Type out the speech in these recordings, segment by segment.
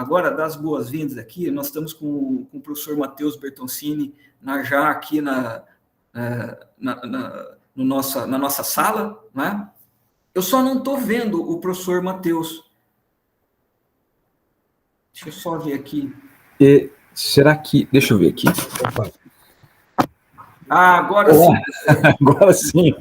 agora dar as boas-vindas aqui. Nós estamos com o professor Matheus Bertoncini já aqui na nossa sala, né? Eu só não estou vendo o professor Matheus. Deixa eu só ver aqui. Será que... Deixa eu ver aqui. Opa. Agora sim. Agora sim.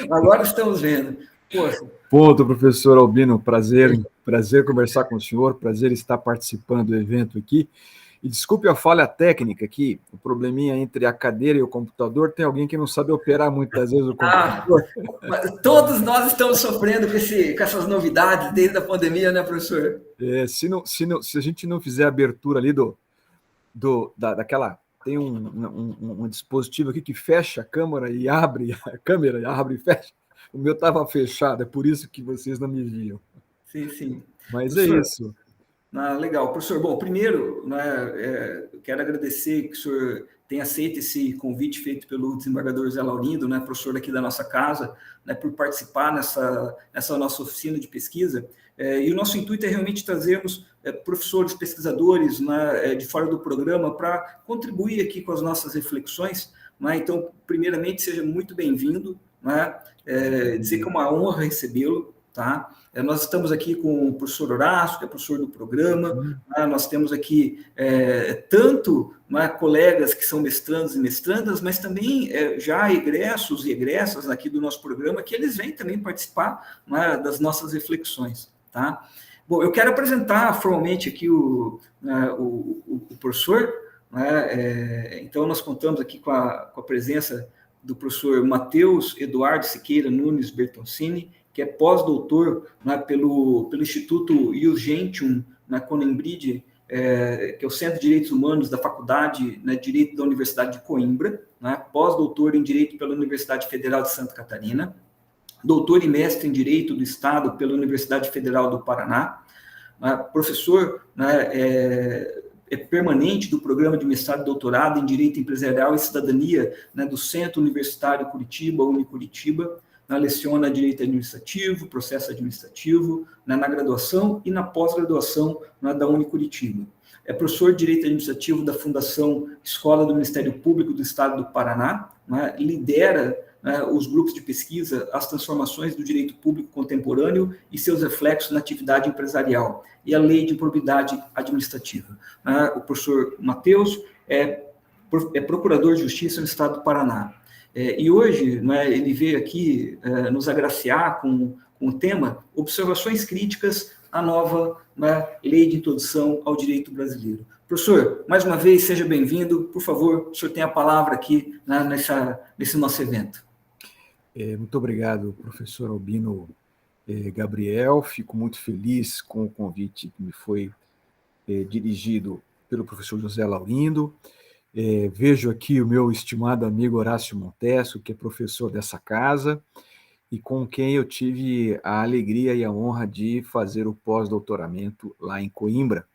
Agora estamos vendo. Poxa. Ponto, professor Albino. Prazer conversar com o senhor, prazer estar participando do evento aqui. E desculpe a falha técnica aqui, o probleminha entre a cadeira e o computador, tem alguém que não sabe operar muitas vezes o computador. Todos nós estamos sofrendo com essas novidades desde a pandemia, né, professor? Se a gente não fizer a abertura ali daquela... Tem um dispositivo aqui que fecha a câmera e abre e fecha. O meu estava fechado, é por isso que vocês não me viam. Sim. Mas professor, é isso. Legal. Professor, bom, primeiro, quero agradecer que o senhor tenha aceito esse convite feito pelo desembargador Zé Laurindo, né, professor aqui da nossa casa, né, por participar nessa nossa oficina de pesquisa. E o nosso intuito é realmente trazermos professores, pesquisadores, né, de fora do programa para contribuir aqui com as nossas reflexões. Né? Então, primeiramente, seja muito bem-vindo. Né? Dizer que é uma honra recebê-lo. Tá? Nós estamos aqui com o professor Horácio, que é professor do programa, né? Nós temos aqui tanto, né, colegas que são mestrandos e mestrandas, mas também já egressos e egressas aqui do nosso programa, que eles vêm também participar, né, das nossas reflexões. Tá? Bom, eu quero apresentar formalmente aqui o professor, né? Então nós contamos aqui com a presença do professor Matheus Eduardo Siqueira Nunes Bertoncini, que é pós-doutor, né, pelo Instituto Ius Gentium, na Coimbra, que é o Centro de Direitos Humanos da Faculdade, né, de Direito da Universidade de Coimbra, né, pós-doutor em Direito pela Universidade Federal de Santa Catarina, doutor e mestre em Direito do Estado pela Universidade Federal do Paraná, né, professor, né, permanente do programa de mestrado e doutorado em Direito Empresarial e Cidadania, né, do Centro Universitário Curitiba, Unicuritiba, leciona Direito Administrativo, Processo Administrativo, na graduação e na pós-graduação da Unicuritiba. É professor de Direito Administrativo da Fundação Escola do Ministério Público do Estado do Paraná, lidera os grupos de pesquisa As Transformações do Direito Público Contemporâneo e seus reflexos na atividade empresarial e a Lei de Improbidade Administrativa. O professor Matheus é procurador de Justiça no Estado do Paraná. E hoje, ele veio aqui nos agraciar com o tema Observações Críticas à Nova Lei de Introdução ao Direito Brasileiro. Professor, mais uma vez, seja bem-vindo. Por favor, o senhor tem a palavra aqui nesse nosso evento. Muito obrigado, professor Albino Gabriel. Fico muito feliz com o convite que me foi dirigido pelo professor José Laurindo. Vejo aqui o meu estimado amigo Horácio Montesso, que é professor dessa casa, e com quem eu tive a alegria e a honra de fazer o pós-doutoramento lá em Coimbra,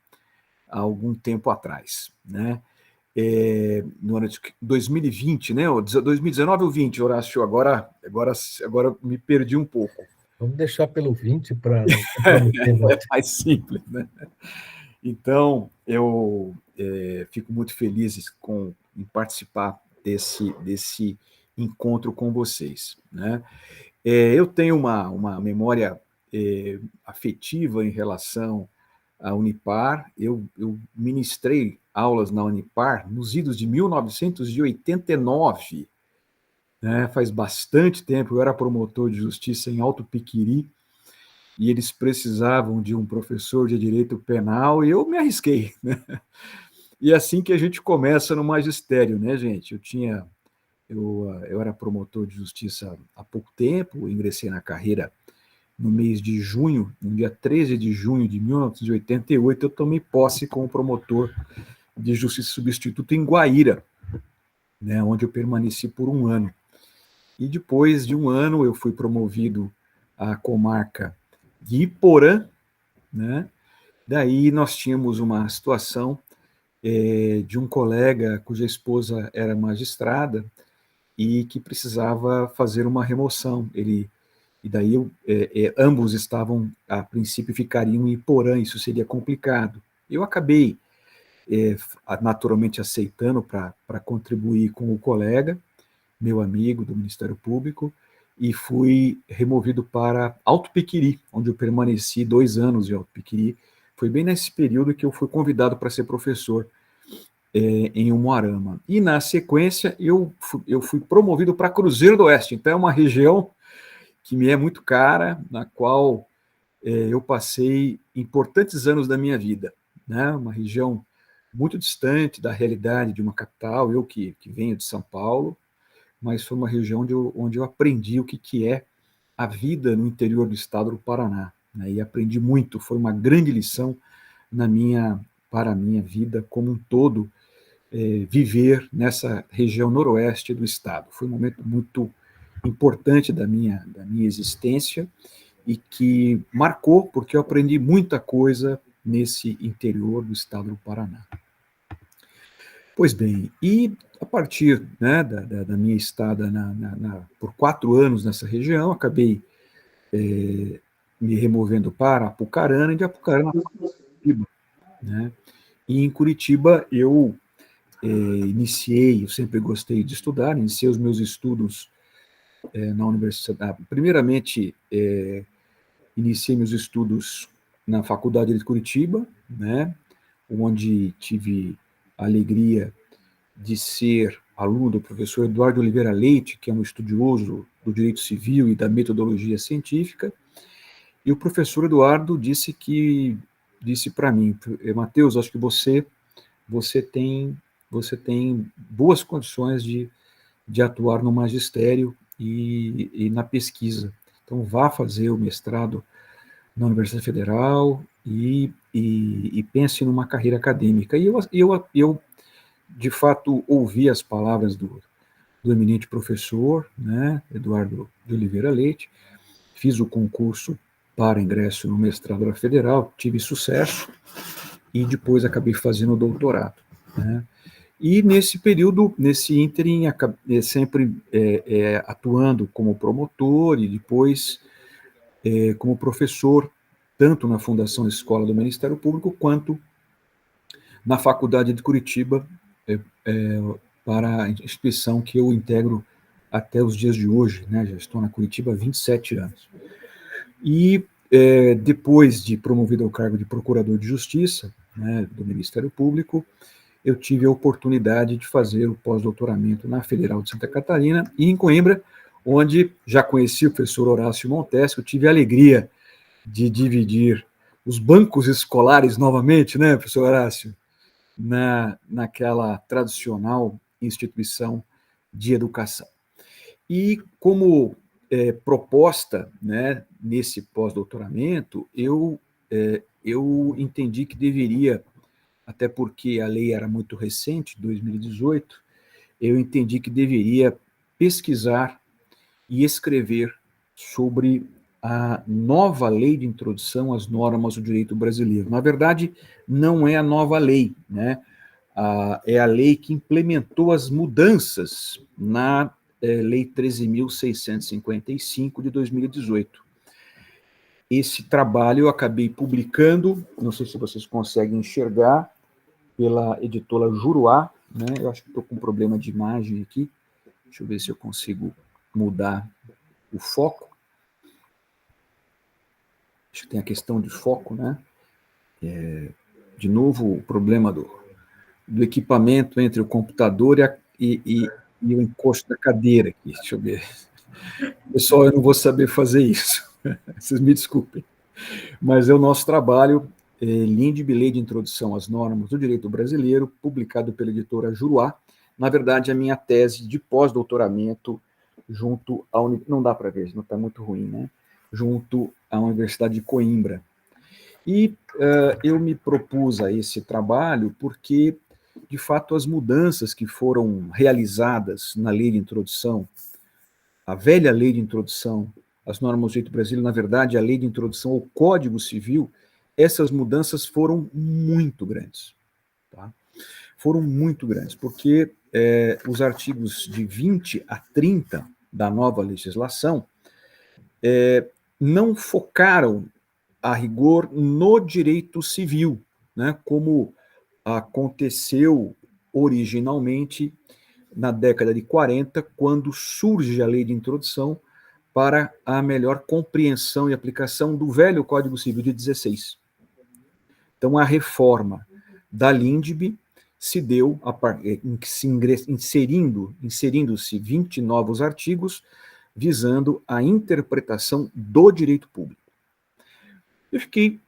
há algum tempo atrás, né? No ano de 2020, né? 2019 ou 20, Horácio? Agora me perdi um pouco. Vamos deixar pelo 20 para... É mais simples, né? Então, eu fico muito feliz em participar desse encontro com vocês, né? Eu tenho uma memória afetiva em relação à Unipar. Eu ministrei aulas na Unipar nos idos de 1989, né? Faz bastante tempo. Eu era promotor de justiça em Alto Piquiri, e eles precisavam de um professor de direito penal, e eu me arrisquei, né? E é assim que a gente começa no magistério, né, gente? Eu era promotor de justiça há pouco tempo, ingressei na carreira no mês de junho, no dia 13 de junho de 1988, eu tomei posse como promotor de justiça substituto em Guaíra, né, onde eu permaneci por 1 ano. E depois de 1 ano, eu fui promovido à comarca de Iporã, né? Daí nós tínhamos uma situação de um colega cuja esposa era magistrada e que precisava fazer uma remoção. E daí ambos estavam, a princípio, ficariam em Iporã, isso seria complicado, Eu acabei naturalmente aceitando para contribuir com o colega, meu amigo do Ministério Público, e fui removido para Alto Piquiri, onde eu permaneci 2 anos em Alto Piquiri. Foi bem nesse período que eu fui convidado para ser professor em Umuarama. E, na sequência, eu fui promovido para Cruzeiro do Oeste. Então, é uma região que me é muito cara, na qual eu passei importantes anos da minha vida, né? Uma região muito distante da realidade de uma capital, eu que venho de São Paulo, mas foi uma região onde eu aprendi o que é a vida no interior do estado do Paraná, né? E aprendi muito, foi uma grande lição para a minha vida como um todo, viver nessa região noroeste do estado. Foi um momento muito importante da minha existência e que marcou, porque eu aprendi muita coisa nesse interior do estado do Paraná. Pois bem, e a partir, né, da minha estada por 4 anos nessa região, acabei me removendo para Apucarana, e de Apucarana para Curitiba, né? E em Curitiba eu eu sempre gostei de estudar, iniciei os meus estudos na universidade. Primeiramente, iniciei meus estudos na Faculdade de Curitiba, né, onde tive a alegria de ser aluno do professor Eduardo Oliveira Leite, que é um estudioso do direito civil e da metodologia científica, e o professor Eduardo disse para mim: Matheus, acho que você tem boas condições de atuar no magistério e na pesquisa. Então, vá fazer o mestrado na Universidade Federal e pense numa carreira acadêmica. E eu de fato, ouvi as palavras do eminente professor, né, Eduardo de Oliveira Leite, fiz o concurso para ingresso no mestrado da Federal, tive sucesso e depois acabei fazendo o doutorado, né? E nesse período, nesse ínterim, sempre atuando como promotor e depois como professor, tanto na Fundação Escola do Ministério Público, quanto na Faculdade de Curitiba, para a instituição que eu integro até os dias de hoje, né? Já estou na Curitiba há 27 anos. E depois de promovido ao cargo de Procurador de Justiça, né, do Ministério Público, eu tive a oportunidade de fazer o pós-doutoramento na Federal de Santa Catarina e em Coimbra, onde já conheci o professor Horácio Montesco, tive a alegria de dividir os bancos escolares novamente, né, professor Horácio, naquela tradicional instituição de educação. E como proposta, né, nesse pós-doutoramento, eu entendi que deveria, até porque a lei era muito recente, 2018, eu entendi que deveria pesquisar e escrever sobre a nova lei de introdução às normas do direito brasileiro. Na verdade, não é a nova lei, né? É a lei que implementou as mudanças na Lei 13.655 de 2018. Esse trabalho eu acabei publicando, não sei se vocês conseguem enxergar, pela editora Juruá, né? Eu acho que estou com um problema de imagem aqui. Deixa eu ver se eu consigo mudar o foco. Acho que tem a questão de foco, né? De novo, o problema do equipamento entre o computador e o encosto da cadeira aqui. Deixa eu ver. Pessoal, eu não vou saber fazer isso. Vocês me desculpem. Mas é o nosso trabalho, LINDB, Lei de Introdução às Normas do Direito Brasileiro, publicado pela editora Juruá. Na verdade, a minha tese de pós-doutoramento junto à não dá para ver, não está muito ruim, né? Junto à Universidade de Coimbra. E eu me propus a esse trabalho porque, de fato, as mudanças que foram realizadas na lei de introdução, a velha lei de introdução às normas do direito brasileiro, na verdade, a lei de introdução ao Código Civil, essas mudanças foram muito grandes. Tá? Foram muito grandes, porque os artigos de 20 a 30 da nova legislação não focaram a rigor no direito civil, né, como aconteceu originalmente na década de 40, quando surge a lei de introdução para a melhor compreensão e aplicação do velho Código Civil de 16. Então, a reforma da LINDB se deu inserindo-se 20 novos artigos visando a interpretação do direito público. Eu fiquei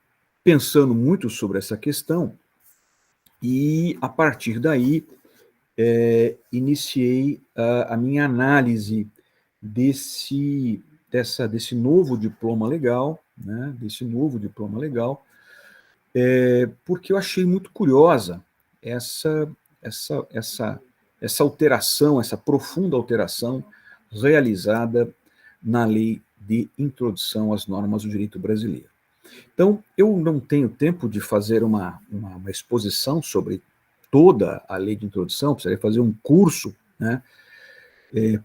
pensando muito sobre essa questão e, a partir daí, iniciei a minha análise desse novo diploma legal, né, porque eu achei muito curiosa essa alteração, essa profunda alteração realizada na lei de introdução às normas do direito brasileiro. Então, eu não tenho tempo de fazer uma exposição sobre toda a lei de introdução, precisaria fazer um curso, né,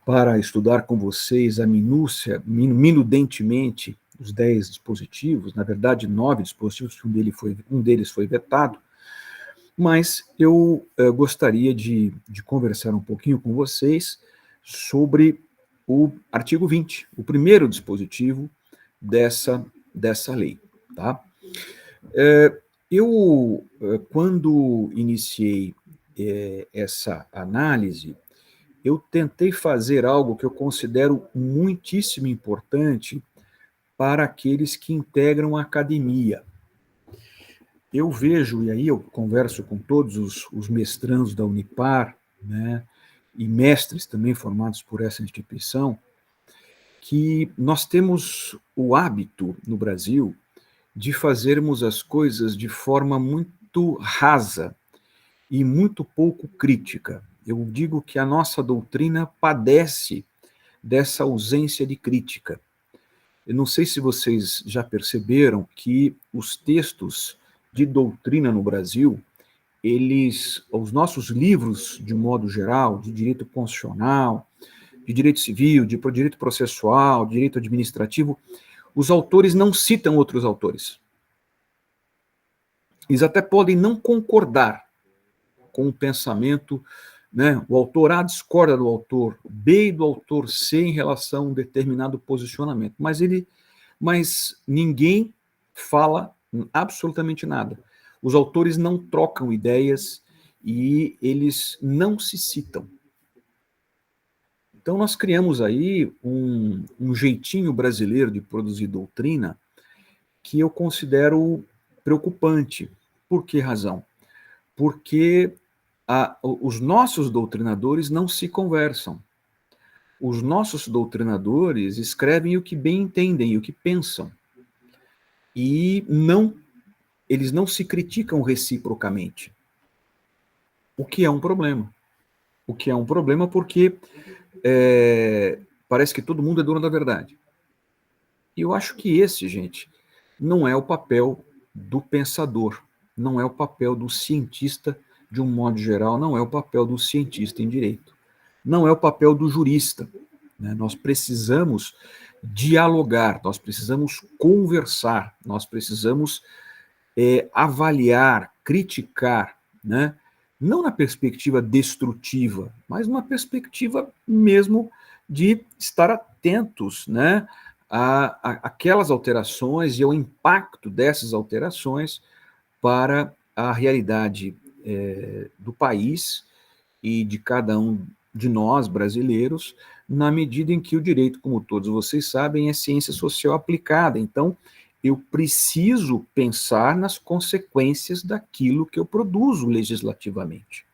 para estudar com vocês a minudentemente os 10 dispositivos, na verdade 9 dispositivos, um deles foi vetado, mas eu gostaria de conversar um pouquinho com vocês sobre o artigo 20, o primeiro dispositivo dessa lei. Tá? Eu, quando iniciei essa análise, eu tentei fazer algo que eu considero muitíssimo importante para aqueles que integram a academia. Eu vejo, e aí eu converso com todos os mestrandos da Unipar, né, e mestres também formados por essa instituição, que nós temos o hábito no Brasil de fazermos as coisas de forma muito rasa e muito pouco crítica. Eu digo que a nossa doutrina padece dessa ausência de crítica. Eu não sei se vocês já perceberam que os textos de doutrina no Brasil, os nossos livros, de modo geral, de direito constitucional, de direito civil, de direito processual, de direito administrativo, os autores não citam outros autores. Eles até podem não concordar com o pensamento, né? O autor A discorda do autor B e do autor C em relação a um determinado posicionamento, mas ninguém fala absolutamente nada. Os autores não trocam ideias e eles não se citam. Então nós criamos aí um jeitinho brasileiro de produzir doutrina que eu considero preocupante. Por que razão? Porque os nossos doutrinadores não se conversam. Os nossos doutrinadores escrevem o que bem entendem e o que pensam. E eles não se criticam reciprocamente. O que é um problema. O que é um problema porque parece que todo mundo é dono da verdade. E eu acho que esse, gente, não é o papel do pensador, não é o papel do cientista, de um modo geral, não é o papel do cientista em direito, não é o papel do jurista. Né? Nós precisamos dialogar, nós precisamos conversar, nós precisamos avaliar, criticar, né? Não na perspectiva destrutiva, mas numa perspectiva mesmo de estar atentos, né, aquelas alterações e ao impacto dessas alterações para a realidade do país e de cada um de nós, brasileiros, na medida em que o direito, como todos vocês sabem, é ciência social aplicada. Então, eu preciso pensar nas consequências daquilo que eu produzo legislativamente.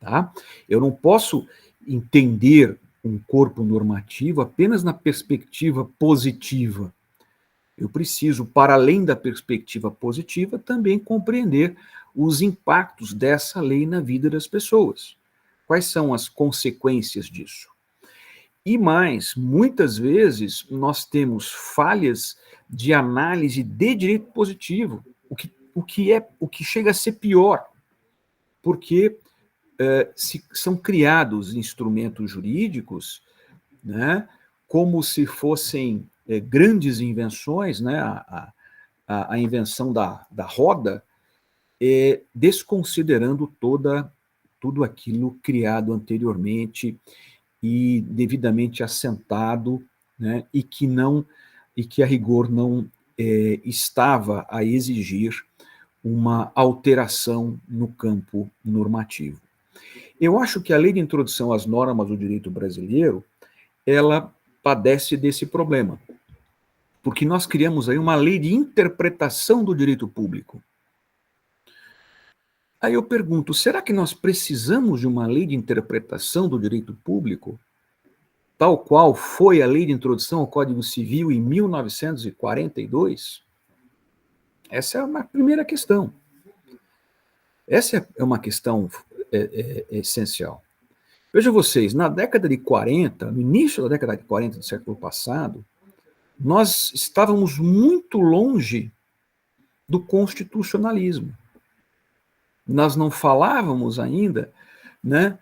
Tá? Eu não posso entender um corpo normativo apenas na perspectiva positiva. Eu preciso, para além da perspectiva positiva, também compreender os impactos dessa lei na vida das pessoas. Quais são as consequências disso? E mais, muitas vezes nós temos falhas de análise de direito positivo, o que chega a ser pior, porque são criados instrumentos jurídicos, né, como se fossem grandes invenções, né, a invenção da roda, desconsiderando tudo aquilo criado anteriormente e devidamente assentado, né, e que a rigor não estava a exigir uma alteração no campo normativo. Eu acho que a lei de introdução às normas do direito brasileiro, ela padece desse problema, porque nós criamos aí uma lei de interpretação do direito público. Aí eu pergunto, será que nós precisamos de uma lei de interpretação do direito público, tal qual foi a lei de introdução ao Código Civil em 1942? Essa é uma primeira questão. Essa é uma questão essencial. Vejam vocês, na década de 40, no início da década de 40 do século passado, nós estávamos muito longe do constitucionalismo. Nós não falávamos ainda, né,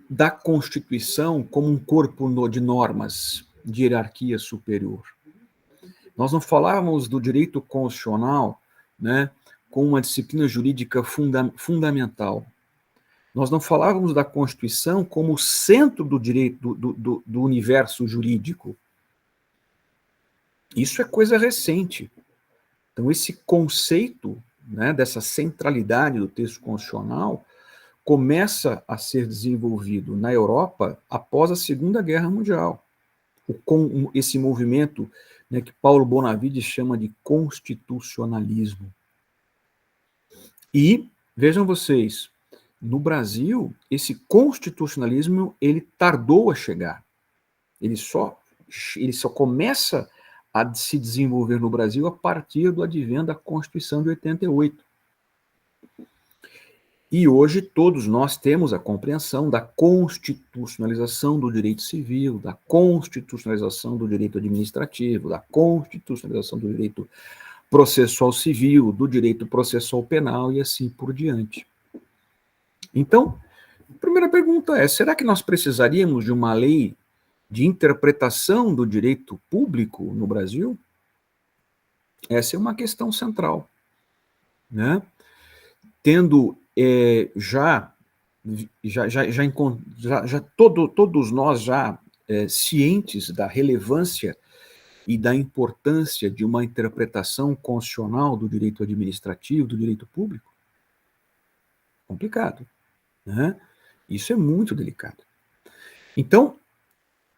da Constituição como um corpo de normas de hierarquia superior. Nós não falávamos do direito constitucional, né, com uma disciplina jurídica fundamental. Nós não falávamos da Constituição como o centro do direito, do universo jurídico. Isso é coisa recente. Então, esse conceito, né, dessa centralidade do texto constitucional começa a ser desenvolvido na Europa após a Segunda Guerra Mundial. Com esse movimento, né, que Paulo Bonavides chama de constitucionalismo. E, vejam vocês, no Brasil, esse constitucionalismo, ele tardou a chegar. Ele só começa a se desenvolver no Brasil a partir do advento da Constituição de 88. E hoje todos nós temos a compreensão da constitucionalização do direito civil, da constitucionalização do direito administrativo, da constitucionalização do direito processual civil, do direito processual penal e assim por diante. Então, a primeira pergunta é, será que nós precisaríamos de uma lei de interpretação do direito público no Brasil? Essa é uma questão central, né? Tendo todos nós já cientes da relevância e da importância de uma interpretação constitucional do direito administrativo, do direito público? Complicado, né? Isso é muito delicado. Então,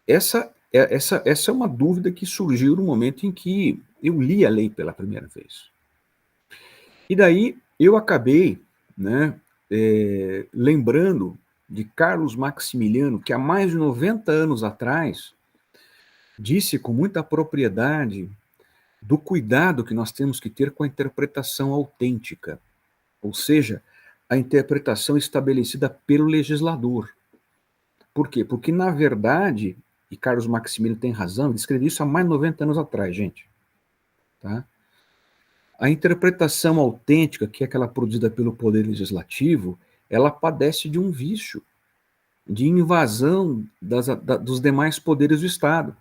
essa é uma dúvida que surgiu no momento em que eu li a lei pela primeira vez. E daí eu acabei, né, lembrando de Carlos Maximiliano, que há mais de 90 anos atrás disse com muita propriedade do cuidado que nós temos que ter com a interpretação autêntica, ou seja, a interpretação estabelecida pelo legislador. Por quê? Porque, na verdade, e Carlos Maximiliano tem razão, ele escreveu isso há mais de 90 anos atrás, gente. Tá? A interpretação autêntica, que é aquela produzida pelo Poder Legislativo, ela padece de um vício, de invasão dos demais poderes do Estado.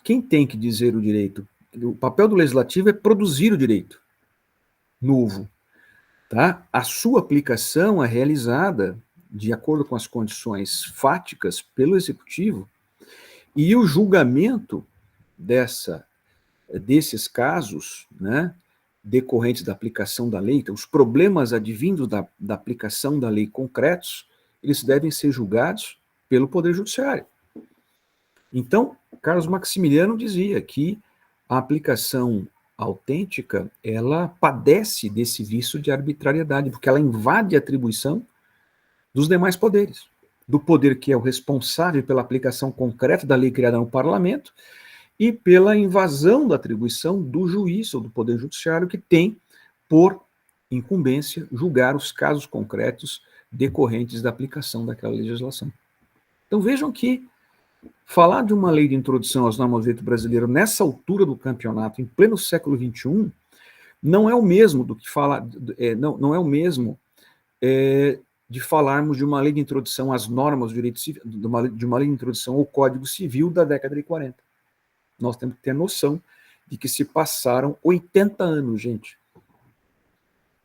Quem tem que dizer o direito? O papel do Legislativo é produzir o direito novo. Tá? A sua aplicação é realizada de acordo com as condições fáticas pelo Executivo, e o julgamento desses casos, né, decorrentes da aplicação da lei, então, os problemas advindos da aplicação da lei concretos, eles devem ser julgados pelo Poder Judiciário. Então, Carlos Maximiliano dizia que a aplicação autêntica, ela padece desse vício de arbitrariedade, porque ela invade a atribuição dos demais poderes, do poder que é o responsável pela aplicação concreta da lei criada no parlamento e pela invasão da atribuição do juiz ou do Poder Judiciário, que tem por incumbência julgar os casos concretos decorrentes da aplicação daquela legislação. Então vejam que falar de uma lei de introdução às normas do direito brasileiro nessa altura do campeonato, em pleno século XXI, não é o mesmo do que falar, não é o mesmo de falarmos de uma lei de introdução às normas do direito civil, de uma lei de introdução ao Código Civil da década de 40. Nós temos que ter noção de que se passaram 80 anos, gente.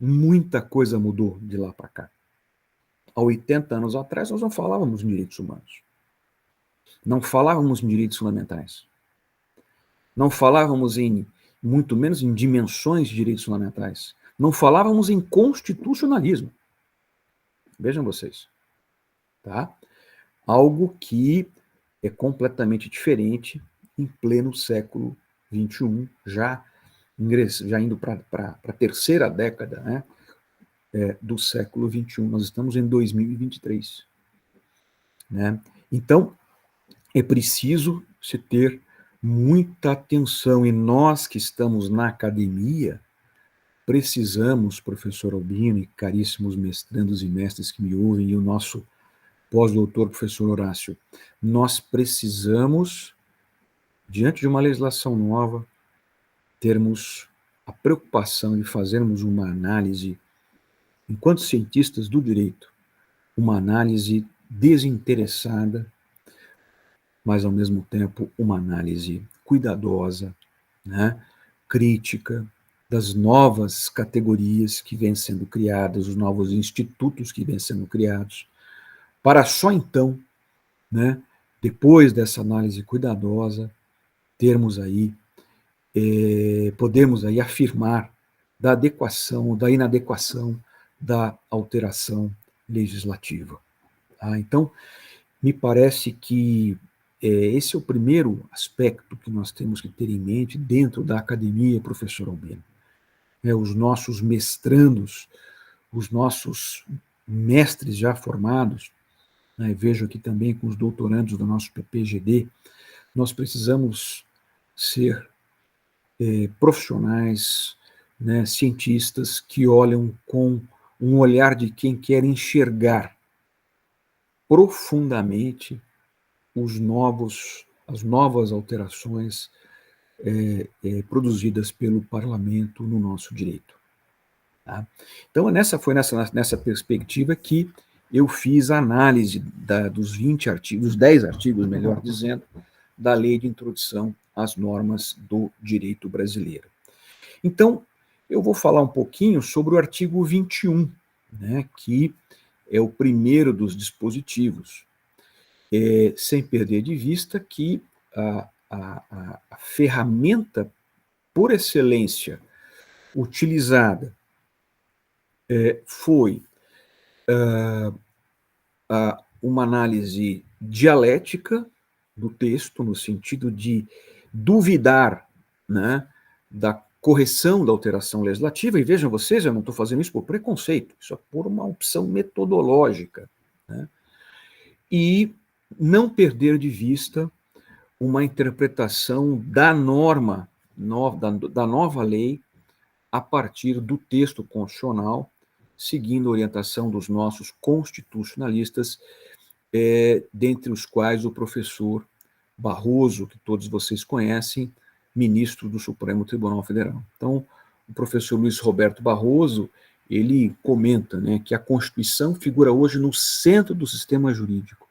muita coisa mudou de lá para cá. Há 80 anos atrás, nós não falávamos em direitos humanos. Não falávamos em direitos fundamentais. Não falávamos muito menos em dimensões de direitos fundamentais. Não falávamos em constitucionalismo. Vejam vocês. Tá? Algo que é completamente diferente em pleno século XXI, já indo para a terceira década, né, do século XXI. Nós estamos em 2023. Né? Então, é preciso se ter muita atenção, e nós que estamos na academia, precisamos, professor Albino e caríssimos mestrandos e mestres que me ouvem, e o nosso pós-doutor, professor Horácio, nós precisamos, diante de uma legislação nova, termos a preocupação de fazermos uma análise, enquanto cientistas do direito, uma análise desinteressada, mas, ao mesmo tempo, uma análise cuidadosa, né, crítica, das novas categorias que vêm sendo criadas, os novos institutos que vêm sendo criados, para só então, né, depois dessa análise cuidadosa, termos aí, podemos aí afirmar da adequação, da inadequação, da alteração legislativa. Tá? Então, me parece que esse é o primeiro aspecto que nós temos que ter em mente dentro da academia, professor Albino. Os nossos mestrandos, os nossos mestres já formados, né, vejo aqui também com os doutorandos do nosso PPGD, nós precisamos ser profissionais, né, cientistas que olham com um olhar de quem quer enxergar profundamente as novas alterações produzidas pelo parlamento no nosso direito. Tá? Então, foi nessa perspectiva que eu fiz a análise dos 20 artigos, dos 10 artigos, melhor dizendo, da Lei de Introdução às Normas do Direito Brasileiro. Então, eu vou falar um pouquinho sobre o artigo 21, né, que é o primeiro dos dispositivos, sem perder de vista que a ferramenta por excelência utilizada foi uma análise dialética do texto, no sentido de duvidar, né, da correção da alteração legislativa, e vejam vocês, eu não estou fazendo isso por preconceito, isso é por uma opção metodológica, né, e não perder de vista uma interpretação da norma, da nova lei, a partir do texto constitucional, seguindo a orientação dos nossos constitucionalistas, dentre os quais o professor Barroso, que todos vocês conhecem, ministro do Supremo Tribunal Federal. Então, o professor Luiz Roberto Barroso, ele comenta, né, que a Constituição figura hoje no centro do sistema jurídico,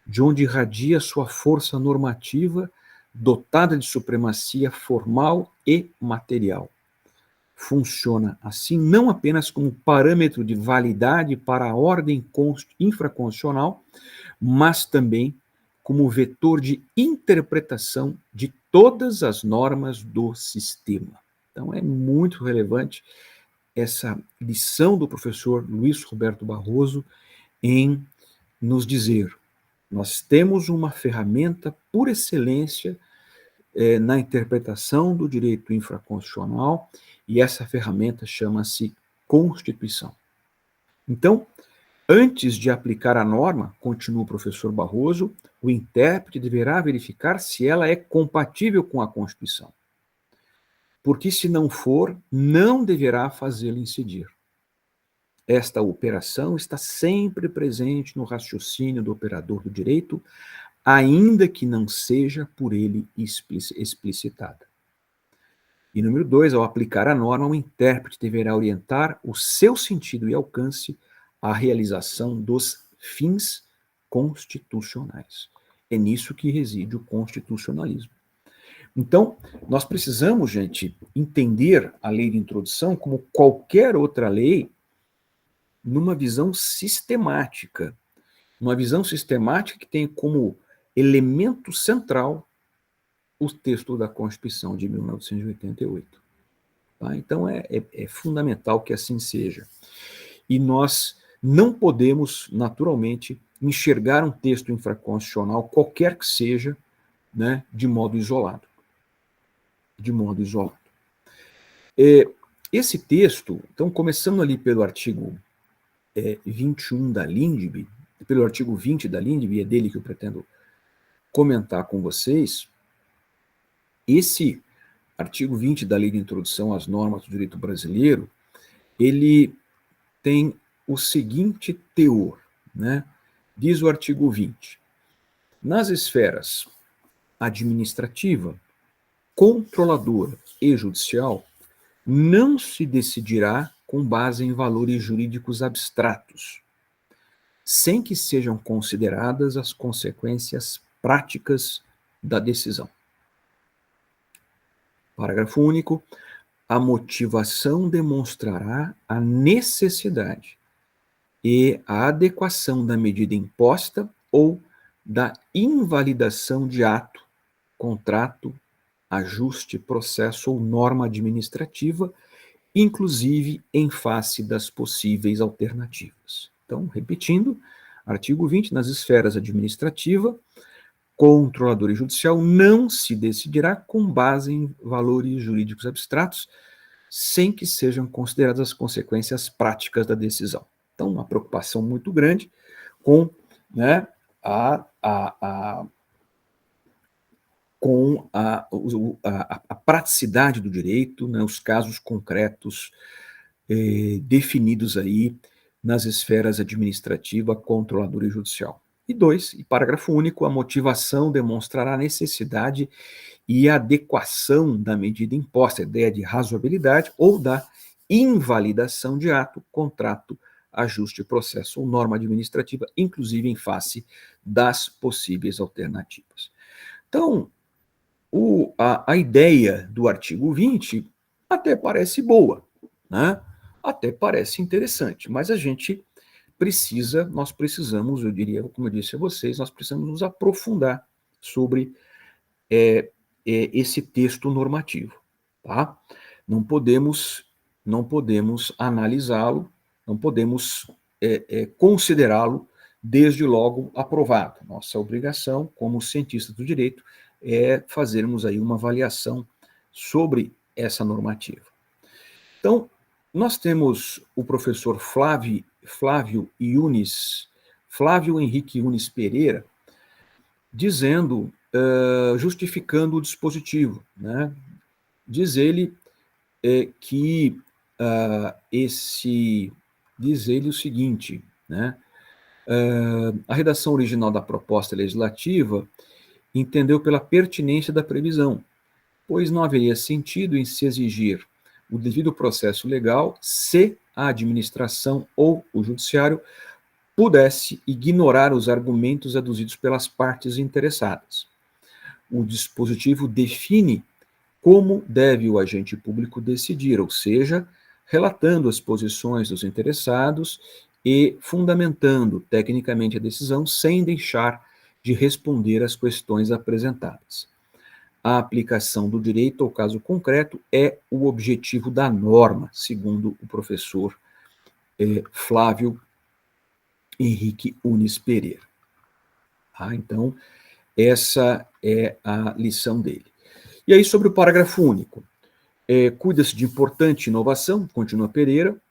de onde irradia sua força normativa, dotada de supremacia formal e material. Funciona, assim, não apenas como parâmetro de validade para a ordem infraconstitucional, mas também como vetor de interpretação de todas as normas do sistema. Então, é muito relevante essa lição do professor Luiz Roberto Barroso em nos dizer: nós temos uma ferramenta por excelência na interpretação do direito infraconstitucional, e essa ferramenta chama-se Constituição. Então, antes de aplicar a norma, continua o professor Barroso, o intérprete deverá verificar se ela é compatível com a Constituição. Porque, se não for, não deverá fazê-la incidir. Esta operação está sempre presente no raciocínio do operador do direito, ainda que não seja por ele explicitada. E número 2, ao aplicar a norma, o intérprete deverá orientar o seu sentido e alcance à realização dos fins constitucionais. É nisso que reside o constitucionalismo. Então, nós precisamos, gente, entender a lei de introdução como qualquer outra lei numa visão sistemática. Uma visão sistemática que tem como elemento central o texto da Constituição de 1988. Tá? Então, é fundamental que assim seja. E nós não podemos, naturalmente, enxergar um texto infraconstitucional, qualquer que seja, né, de modo isolado. De modo isolado. Esse texto, então, começando ali pelo artigo 21 da LINDB, pelo artigo 20 da LINDB, é dele que eu pretendo comentar com vocês, esse artigo 20 da Lei de Introdução às Normas do Direito Brasileiro, ele tem o seguinte teor, né? Diz o artigo 20, nas esferas administrativa, controladora e judicial, não se decidirá com base em valores jurídicos abstratos, sem que sejam consideradas as consequências práticas da decisão. Parágrafo único. A motivação demonstrará a necessidade e a adequação da medida imposta ou da invalidação de ato, contrato, ajuste, processo ou norma administrativa, inclusive em face das possíveis alternativas. Então, repetindo, artigo 20, nas esferas administrativa, controlador e judicial não se decidirá com base em valores jurídicos abstratos, sem que sejam consideradas as consequências práticas da decisão. Então, uma preocupação muito grande com, né, a praticidade do direito, né, os casos concretos definidos aí nas esferas administrativa, controladora e judicial. E 2, e parágrafo único, a motivação demonstrará a necessidade e adequação da medida imposta, a ideia de razoabilidade ou da invalidação de ato, contrato, ajuste, processo ou norma administrativa, inclusive em face das possíveis alternativas. Então, a ideia do artigo 20 até parece boa, né? Até parece interessante, mas a gente nós precisamos, eu diria, como eu disse a vocês, nós precisamos nos aprofundar sobre esse texto normativo, tá? Não podemos analisá-lo, não podemos considerá-lo desde logo aprovado. Nossa obrigação, como cientistas do direito, é fazermos aí uma avaliação sobre essa normativa. Então, nós temos o professor Flávio Henrique Yunis Pereira, dizendo, justificando o dispositivo, né? Diz ele que diz ele o seguinte, né? A redação original da proposta legislativa entendeu pela pertinência da previsão, pois não haveria sentido em se exigir o devido processo legal se a administração ou o judiciário pudesse ignorar os argumentos aduzidos pelas partes interessadas. O dispositivo define como deve o agente público decidir, ou seja, relatando as posições dos interessados e fundamentando tecnicamente a decisão sem deixar de responder às questões apresentadas. A aplicação do direito ao caso concreto é o objetivo da norma, segundo o professor Flávio Henrique Yunis Pereira. Então, essa é a lição dele. E aí, sobre o parágrafo único. Cuida-se de importante inovação, continua Pereira,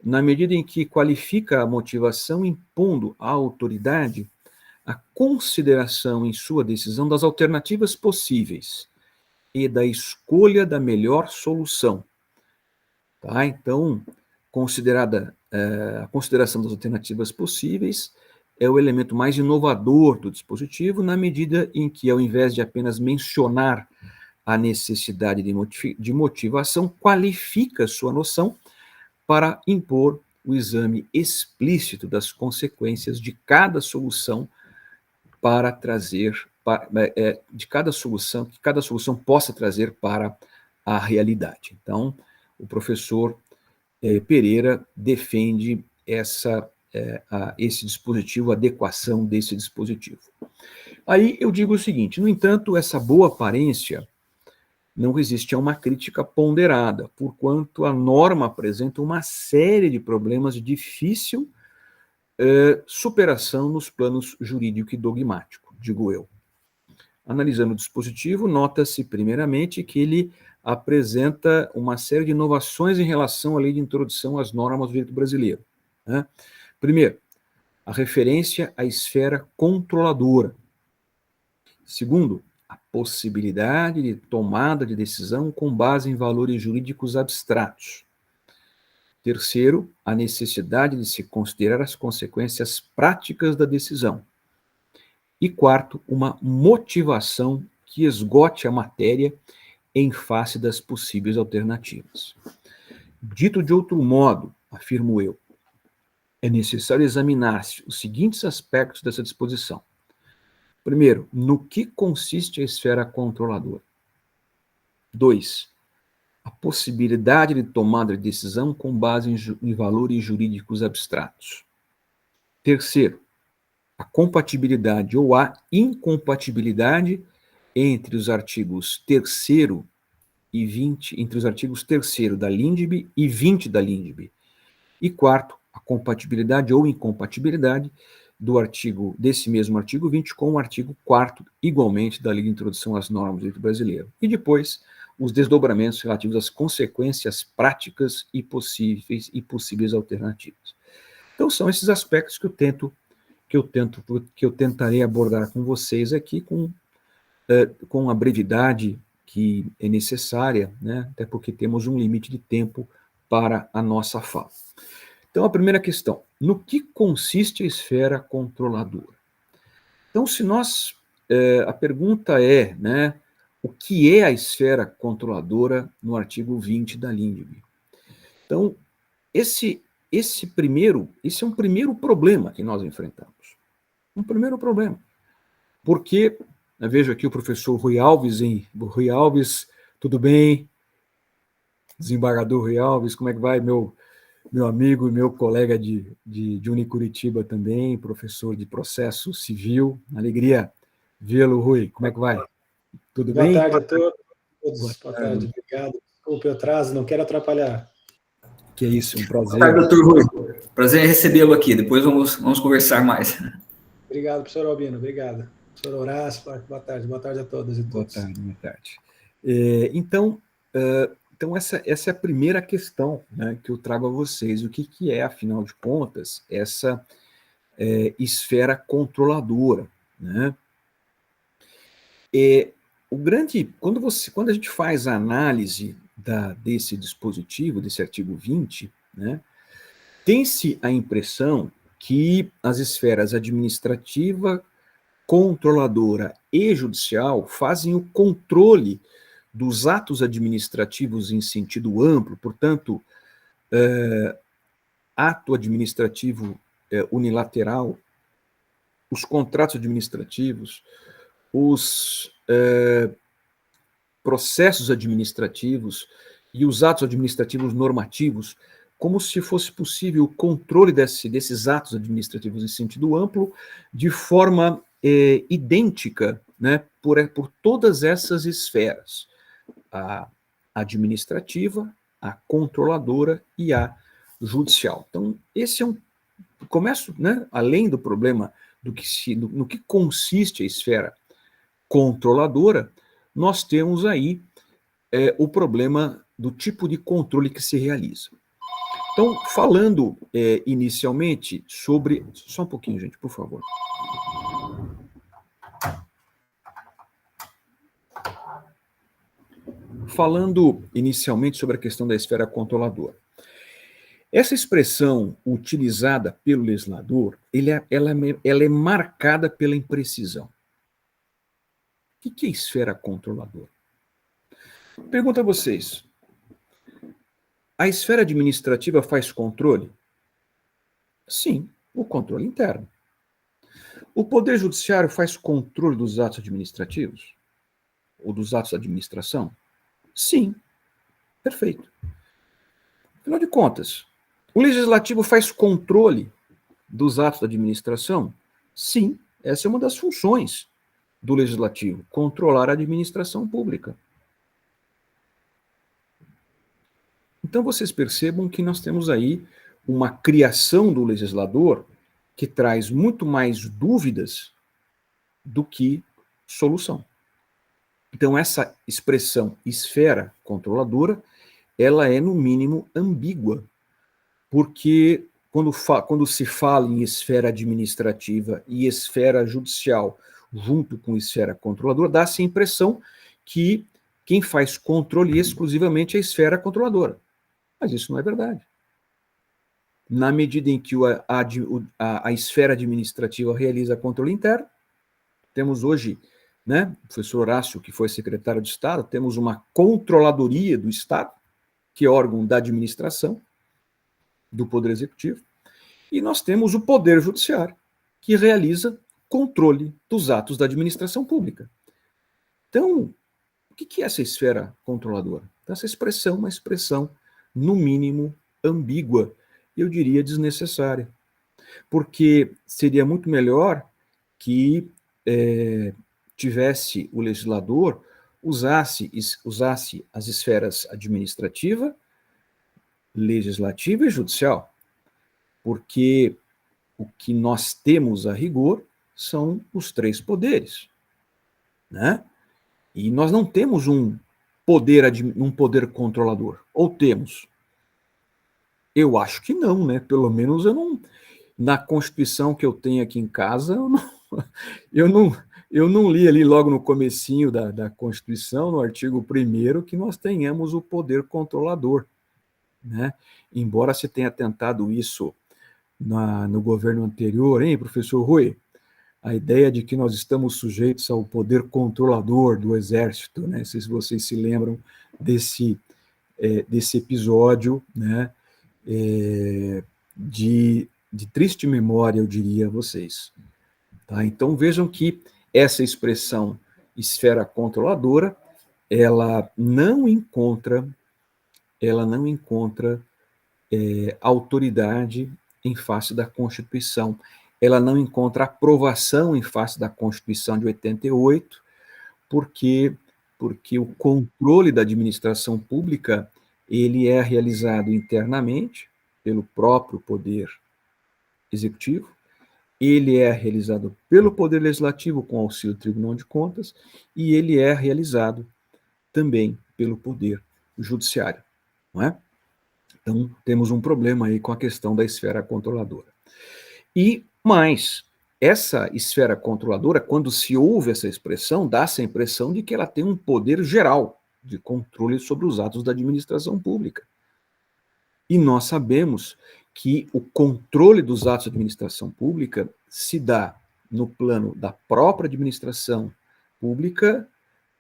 na medida em que qualifica a motivação impondo à autoridade a consideração em sua decisão das alternativas possíveis e da escolha da melhor solução. Tá? Então, a consideração das alternativas possíveis é o elemento mais inovador do dispositivo, na medida em que, ao invés de apenas mencionar a necessidade de motivação, qualifica sua noção para impor o exame explícito das consequências de cada solução para de cada solução, que cada solução possa trazer para a realidade. Então, o professor Pereira defende esse dispositivo, a adequação desse dispositivo. Aí eu digo o seguinte, no entanto, essa boa aparência não resiste a uma crítica ponderada, porquanto a norma apresenta uma série de problemas de difícil superação nos planos jurídico e dogmático, digo eu. Analisando o dispositivo, nota-se primeiramente que ele apresenta uma série de inovações em relação à lei de introdução às normas do direito brasileiro, né? Primeiro, a referência à esfera controladora. Segundo, a possibilidade de tomada de decisão com base em valores jurídicos abstratos. Terceiro, a necessidade de se considerar as consequências práticas da decisão. E quarto, uma motivação que esgote a matéria em face das possíveis alternativas. Dito de outro modo, afirmo eu, é necessário examinar-se os seguintes aspectos dessa disposição. Primeiro, no que consiste a esfera controladora? 2. A possibilidade de tomada de decisão com base em valores jurídicos abstratos. Terceiro, a compatibilidade ou a incompatibilidade entre os artigos 3º e 20, entre os artigos 3º da LINDB e 20 da LINDB. E quarto, a compatibilidade ou incompatibilidade desse mesmo artigo 20 com o artigo 4º, igualmente, da Lei de Introdução às Normas do Direito Brasileiro. E depois, os desdobramentos relativos às consequências práticas e possíveis alternativas. Então, são esses aspectos que eu tentarei abordar com vocês aqui com a brevidade que é necessária, né? Até porque temos um limite de tempo para a nossa fala. Então, a primeira questão, no que consiste a esfera controladora? Então, a pergunta é, né, o que é a esfera controladora no artigo 20 da LINDB? Então, esse é um primeiro problema que nós enfrentamos. Um primeiro problema. Porque, eu vejo aqui o professor Rui Alves, Rui Alves, tudo bem? Desembargador Rui Alves, como é que vai, meu amigo e meu colega de Unicuritiba também, professor de processo civil. Alegria vê-lo, Rui. Como é que vai? Tudo bem? Boa tarde a todos. Boa tarde, obrigado. Desculpe o atraso, não quero atrapalhar. Que é isso, um prazer. Boa tarde, doutor Rui. Prazer em recebê-lo aqui. Depois vamos conversar mais. Obrigado, professor Albino. Obrigado. Professor Horácio, boa tarde. Boa tarde a todas e todos. Boa tarde. Então, essa é a primeira questão, né, que eu trago a vocês. O que é, afinal de contas, essa esfera controladora, né? Quando a gente faz a análise desse dispositivo, desse artigo 20, né, tem-se a impressão que as esferas administrativa, controladora e judicial fazem o controle dos atos administrativos em sentido amplo, portanto, ato administrativo unilateral, os contratos administrativos, os processos administrativos e os atos administrativos normativos, como se fosse possível o controle desses atos administrativos em sentido amplo de forma idêntica, né, por todas essas esferas, a administrativa, a controladora e a judicial. Então, esse é começo, né, além do problema no que consiste a esfera controladora, nós temos aí o problema do tipo de controle que se realiza. Então, falando inicialmente sobre... Só um pouquinho, gente, por favor. Falando inicialmente sobre a questão da esfera controladora. Essa expressão utilizada pelo legislador, ela é marcada pela imprecisão. O que é esfera controladora? Pergunto a vocês, a esfera administrativa faz controle? Sim, o controle interno. O Poder Judiciário faz controle dos atos administrativos? Ou dos atos da administração? Sim, perfeito. Afinal de contas, o Legislativo faz controle dos atos da administração? Sim, essa é uma das funções do Legislativo, controlar a administração pública. Então, vocês percebam que nós temos aí uma criação do legislador que traz muito mais dúvidas do que solução. Então, essa expressão esfera controladora, ela é, no mínimo, ambígua, porque quando se fala em esfera administrativa e esfera judicial junto com esfera controladora, dá-se a impressão que quem faz controle exclusivamente é a esfera controladora. Mas isso não é verdade. Na medida em que a esfera administrativa realiza controle interno, temos hoje, né, o professor Horácio, que foi secretário de Estado, temos uma controladoria do Estado, que é órgão da administração, do Poder Executivo, e nós temos o Poder Judiciário, que realiza controle dos atos da administração pública. Então, o que é essa esfera controladora? Essa expressão é uma expressão, no mínimo, ambígua, eu diria desnecessária, porque seria muito melhor que tivesse o legislador, usasse as esferas administrativa, legislativa e judicial, porque o que nós temos a rigor são os três poderes, né? E nós não temos um poder controlador, ou temos? Eu acho que não, né? Pelo menos eu não, na Constituição que eu tenho aqui em casa, eu não li ali logo no comecinho da Constituição, no artigo 1º, que nós tenhamos o poder controlador, né? Embora se tenha tentado isso no governo anterior, hein, professor Rui? A ideia de que nós estamos sujeitos ao poder controlador do Exército, né? Não sei se vocês se lembram desse episódio, né? De triste memória, eu diria a vocês. Tá? Então, vejam que essa expressão esfera controladora, ela não encontra autoridade em face da Constituição. Ela não encontra aprovação em face da Constituição de 88, porque o controle da administração pública ele é realizado internamente pelo próprio Poder Executivo, ele é realizado pelo Poder Legislativo com auxílio do Tribunal de Contas e ele é realizado também pelo Poder Judiciário, não é? Então, temos um problema aí com a questão da esfera controladora. E mais, essa esfera controladora, quando se ouve essa expressão, dá-se a impressão de que ela tem um poder geral de controle sobre os atos da administração pública. E nós sabemos que o controle dos atos da administração pública se dá no plano da própria administração pública,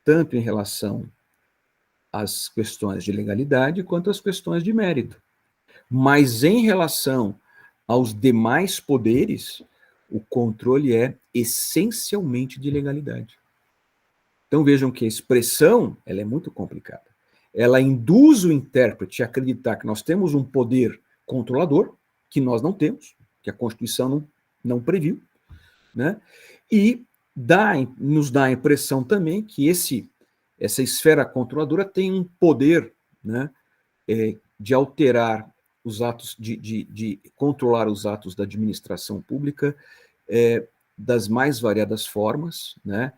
tanto em relação às questões de legalidade quanto às questões de mérito. Mas em relação aos demais poderes, o controle é essencialmente de legalidade. Então vejam que a expressão ela é muito complicada. Ela induz o intérprete a acreditar que nós temos um poder controlador, que nós não temos, que a Constituição não previu, né? E nos dá a impressão também que essa esfera controladora tem um poder, né, de alterar os atos, de controlar os atos da administração pública das mais variadas formas, né,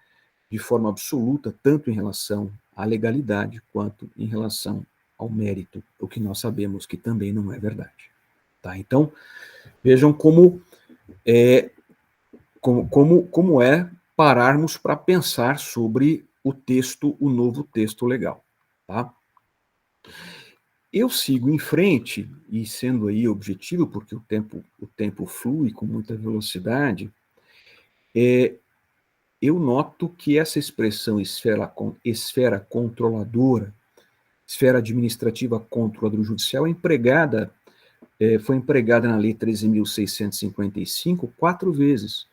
de forma absoluta, tanto em relação à legalidade quanto em relação ao mérito, o que nós sabemos que também não é verdade. Tá? Então, vejam como é pararmos para pensar sobre o texto, o novo texto legal. Tá? Eu sigo em frente, e sendo aí objetivo, porque o tempo flui com muita velocidade, eu noto que essa expressão esfera controladora, esfera administrativa controladora judicial, foi empregada na Lei 13.655 4 vezes.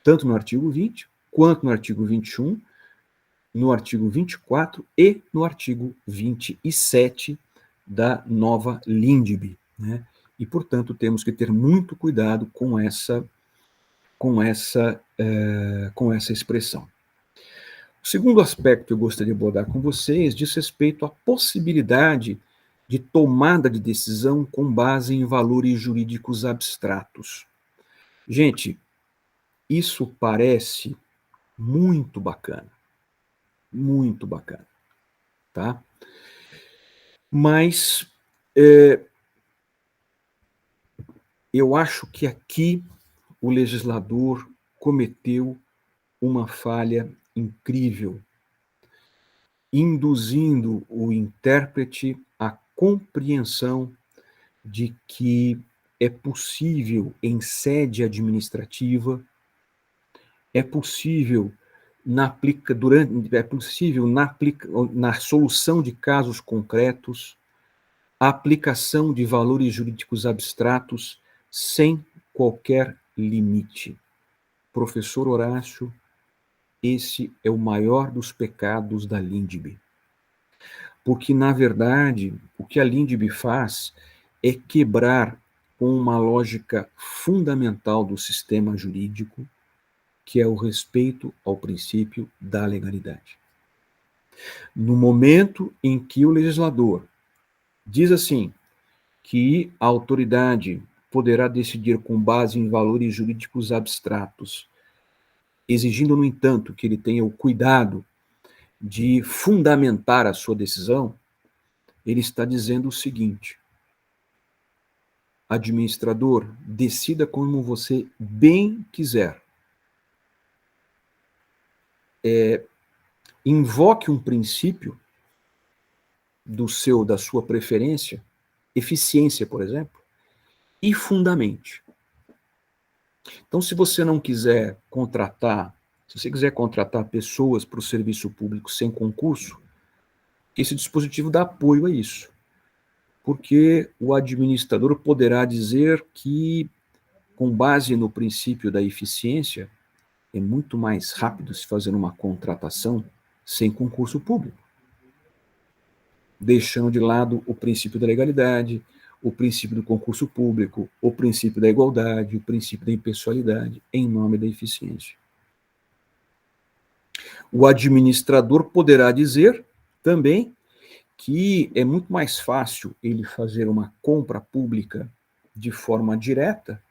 tanto no artigo 20, quanto no artigo 21, no artigo 24 e no artigo 27 da nova LINDB, né? E, portanto, temos que ter muito cuidado com essa expressão. O segundo aspecto que eu gostaria de abordar com vocês diz respeito à possibilidade de tomada de decisão com base em valores jurídicos abstratos. Gente, isso parece muito bacana, tá? Mas eu acho que aqui o legislador cometeu uma falha incrível, induzindo o intérprete à compreensão de que é possível, em sede administrativa, na solução de casos concretos, a aplicação de valores jurídicos abstratos sem qualquer limite. Professor Horácio, esse é o maior dos pecados da LINDB. Porque, na verdade, o que a LINDB faz é quebrar com uma lógica fundamental do sistema jurídico, que é o respeito ao princípio da legalidade. No momento em que o legislador diz assim, que a autoridade poderá decidir com base em valores jurídicos abstratos, exigindo, no entanto, que ele tenha o cuidado de fundamentar a sua decisão, ele está dizendo o seguinte: administrador, decida como você bem quiser. Invoque um princípio da sua preferência, eficiência, por exemplo, e fundamente. Então, se você quiser contratar pessoas para o serviço público sem concurso, esse dispositivo dá apoio a isso. Porque o administrador poderá dizer que, com base no princípio da eficiência, é muito mais rápido se fazer uma contratação sem concurso público, deixando de lado o princípio da legalidade, o princípio do concurso público, o princípio da igualdade, o princípio da impessoalidade, em nome da eficiência. O administrador poderá dizer também que é muito mais fácil ele fazer uma compra pública de forma direta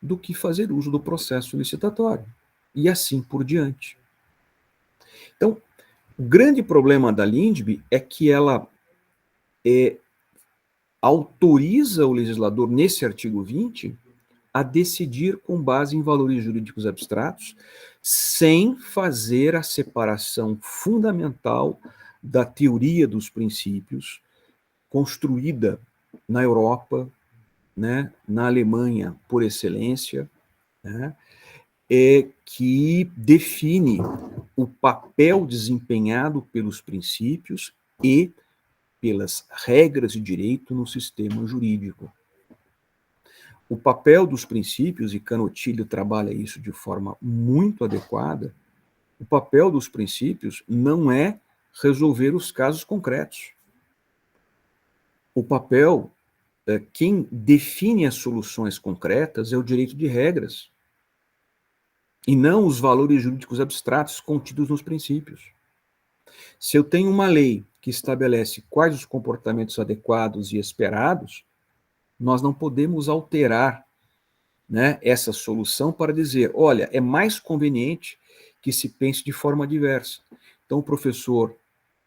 do que fazer uso do processo licitatório, e assim por diante. Então, o grande problema da LINDB é que ela autoriza o legislador, nesse artigo 20, a decidir com base em valores jurídicos abstratos, sem fazer a separação fundamental da teoria dos princípios, construída na Europa, né, na Alemanha por excelência, né, que define o papel desempenhado pelos princípios e pelas regras de direito no sistema jurídico. O papel dos princípios, e Canutilho trabalha isso de forma muito adequada, o papel dos princípios não é resolver os casos concretos. O papel, quem define as soluções concretas é o direito de regras, e não os valores jurídicos abstratos contidos nos princípios. Se eu tenho uma lei que estabelece quais os comportamentos adequados e esperados, nós não podemos alterar, né, essa solução para dizer, olha, é mais conveniente que se pense de forma diversa. Então, o professor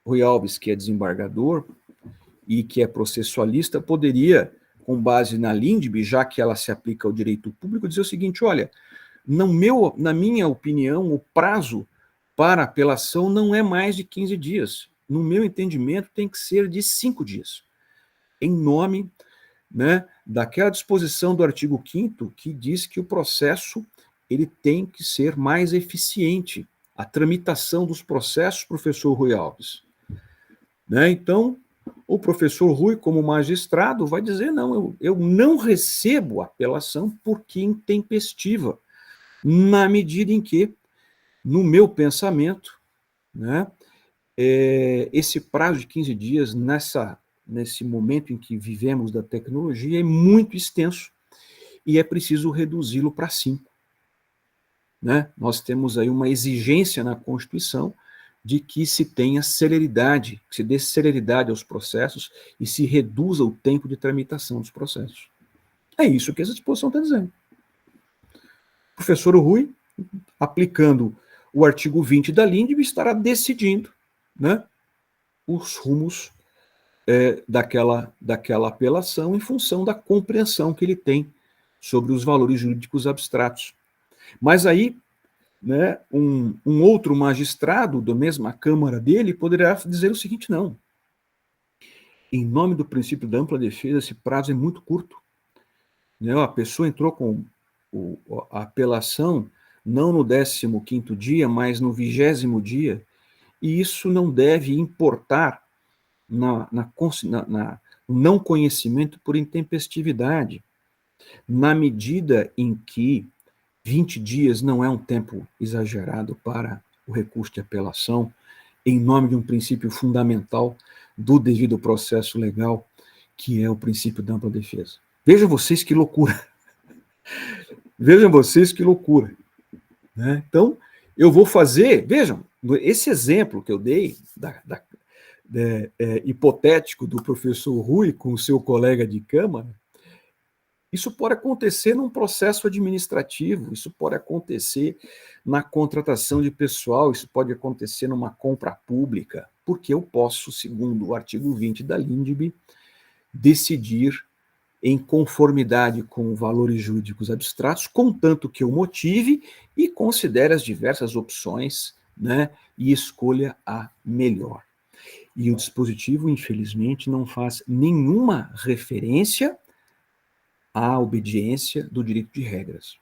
Rui Alves, que é desembargador e que é processualista, poderia, com base na LINDB, já que ela se aplica ao direito público, dizer o seguinte, olha, na minha opinião, o prazo para apelação não é mais de 15 dias. No meu entendimento, tem que ser de 5 dias. Em nome, né, daquela disposição do artigo 5º que diz que o processo ele tem que ser mais eficiente. A tramitação dos processos, professor Rui Alves. Né? Então, o professor Rui, como magistrado, vai dizer, não, eu não recebo apelação porque intempestiva. na medida em que, no meu pensamento, né, esse prazo de 15 dias, nesse momento em que vivemos da tecnologia, é muito extenso e é preciso reduzi-lo para 5. Né? Nós temos aí uma exigência na Constituição de que se tenha celeridade, que se dê celeridade aos processos e se reduza o tempo de tramitação dos processos. É isso que essa disposição está dizendo. O professor Rui, aplicando o artigo 20 da LINDB, estará decidindo, né, os rumos daquela apelação em função da compreensão que ele tem sobre os valores jurídicos abstratos. Mas aí, né, um outro magistrado da mesma Câmara dele poderá dizer o seguinte: não, em nome do princípio da ampla defesa, esse prazo é muito curto. Né, a pessoa entrou com a apelação não no 15º dia, mas no 20º dia, e isso não deve importar no não conhecimento por intempestividade, na medida em que 20 dias não é um tempo exagerado para o recurso de apelação, em nome de um princípio fundamental do devido processo legal, que é o princípio da ampla defesa. Vejam vocês que loucura. Vejam vocês que loucura. Né? Então, eu vou fazer, vejam, esse exemplo que eu dei, hipotético do professor Rui com o seu colega de Câmara, isso pode acontecer num processo administrativo, isso pode acontecer na contratação de pessoal, isso pode acontecer numa compra pública, porque eu posso, segundo o artigo 20 da LINDB, decidir em conformidade com valores jurídicos abstratos, contanto que eu motive e considere as diversas opções, né, e escolha a melhor. E o dispositivo, infelizmente, não faz nenhuma referência à obediência do direito de regras.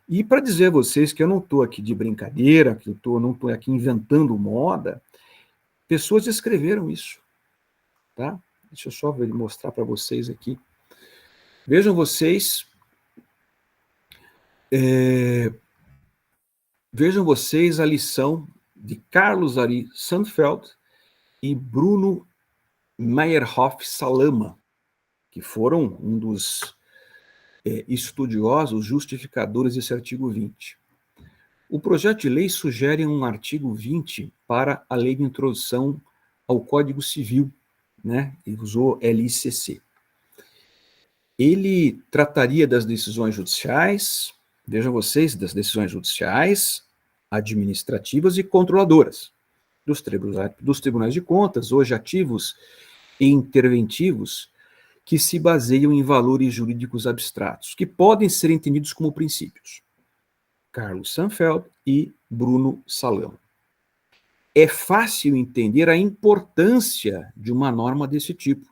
E para dizer a vocês que eu não estou aqui de brincadeira, que não estou aqui inventando moda, pessoas escreveram isso. Tá? Deixa eu só mostrar para vocês aqui. Vejam vocês, a lição de Carlos Ari Sandfeld e Bruno Meyerhoff Salama, que foram um dos estudiosos justificadores desse artigo 20. O projeto de lei sugere um artigo 20 para a lei de introdução ao Código Civil, né, e usou LICC. Ele trataria das decisões judiciais, vejam vocês, das decisões judiciais, administrativas e controladoras, dos tribunais de contas, hoje ativos e interventivos, que se baseiam em valores jurídicos abstratos, que podem ser entendidos como princípios. Carlos Sandfeld e Bruno Salama. É fácil entender a importância de uma norma desse tipo.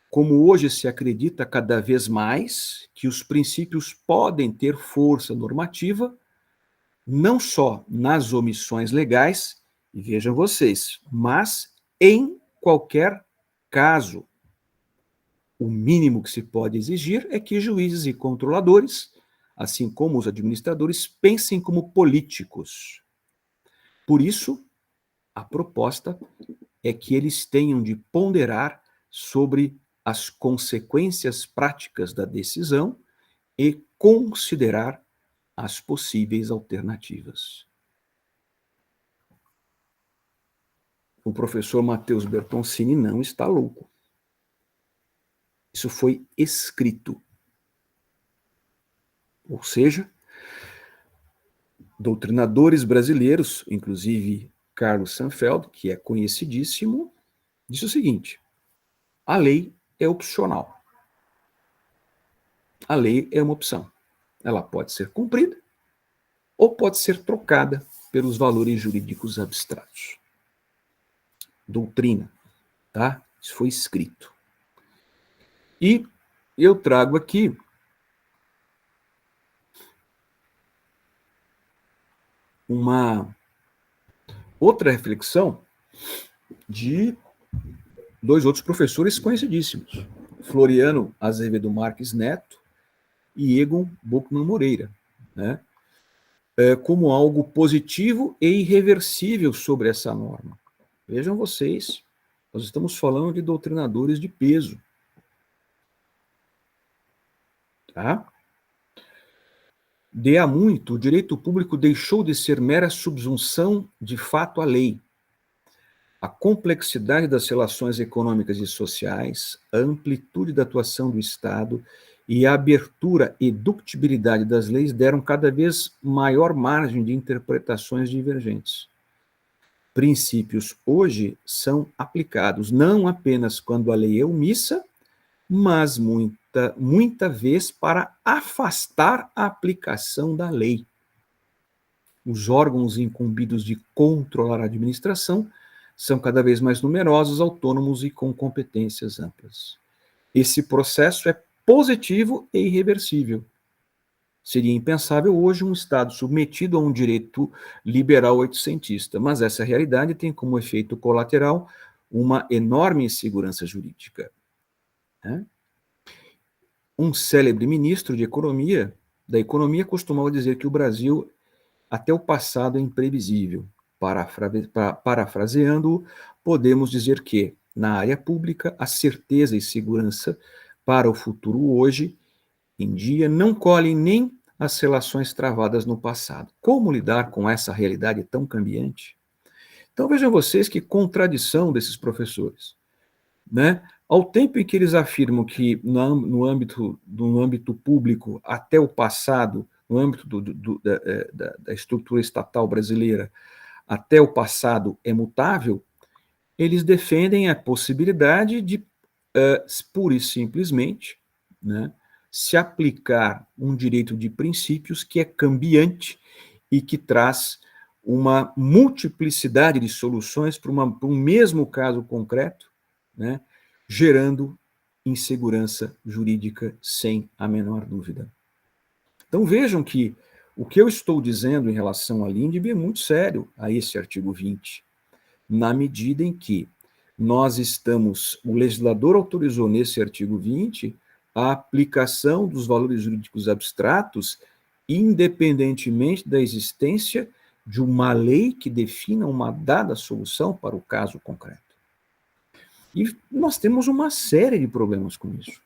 Como hoje se acredita cada vez mais que os princípios podem ter força normativa, não só nas omissões legais, e vejam vocês, mas em qualquer caso. O mínimo que se pode exigir é que juízes e controladores, assim como os administradores, pensem como políticos. Por isso, a proposta é que eles tenham de ponderar sobre as consequências práticas da decisão e considerar as possíveis alternativas. O professor Matheus Bertoncini não está louco. Isso foi escrito. Ou seja, doutrinadores brasileiros, inclusive Carlos Sandfeld, que é conhecidíssimo, disse o seguinte: a lei é opcional. A lei é uma opção. Ela pode ser cumprida ou pode ser trocada pelos valores jurídicos abstratos. Doutrina, tá? Isso foi escrito. E eu trago aqui uma outra reflexão de dois outros professores conhecidíssimos, Floriano Azevedo Marques Neto e Egon Buchmann Moreira. né, como algo positivo e irreversível sobre essa norma. Vejam vocês, nós estamos falando de doutrinadores de peso. Tá? De há muito, o direito público deixou de ser mera subsunção de fato à lei. A complexidade das relações econômicas e sociais, a amplitude da atuação do Estado e a abertura e ductibilidade das leis deram cada vez maior margem de interpretações divergentes. Princípios hoje são aplicados não apenas quando a lei é omissa, mas muita vez para afastar a aplicação da lei. Os órgãos incumbidos de controlar a administração são cada vez mais numerosos, autônomos e com competências amplas. Esse processo é positivo e irreversível. Seria impensável hoje um Estado submetido a um direito liberal oitocentista, mas essa realidade tem como efeito colateral uma enorme insegurança jurídica. Né? Um célebre ministro da economia costumava dizer que o Brasil, até o passado, é imprevisível. Parafraseando-o, podemos dizer que, na área pública, a certeza e segurança para o futuro hoje em dia não colhem nem as relações travadas no passado. Como lidar com essa realidade tão cambiante? Então vejam vocês que contradição desses professores, né? Ao tempo em que eles afirmam que no âmbito público, até o passado, no âmbito da estrutura estatal brasileira, até o passado é mutável, eles defendem a possibilidade de, pura e simplesmente, né, se aplicar um direito de princípios que é cambiante e que traz uma multiplicidade de soluções para um mesmo caso concreto, né, gerando insegurança jurídica sem a menor dúvida. Então vejam que o que eu estou dizendo em relação à Lindbe é muito sério a esse artigo 20, na medida em que o legislador autorizou nesse artigo 20 a aplicação dos valores jurídicos abstratos, independentemente da existência de uma lei que defina uma dada solução para o caso concreto. E nós temos uma série de problemas com isso.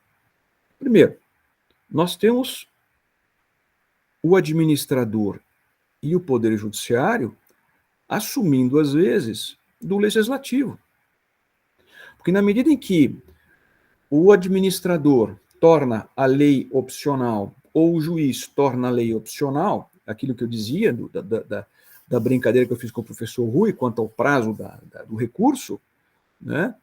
Primeiro, nós temos o administrador e o Poder Judiciário assumindo, às vezes, do Legislativo. Porque na medida em que o administrador torna a lei opcional, ou o juiz torna a lei opcional, aquilo que eu dizia da brincadeira que eu fiz com o professor Rui quanto ao prazo do recurso, né?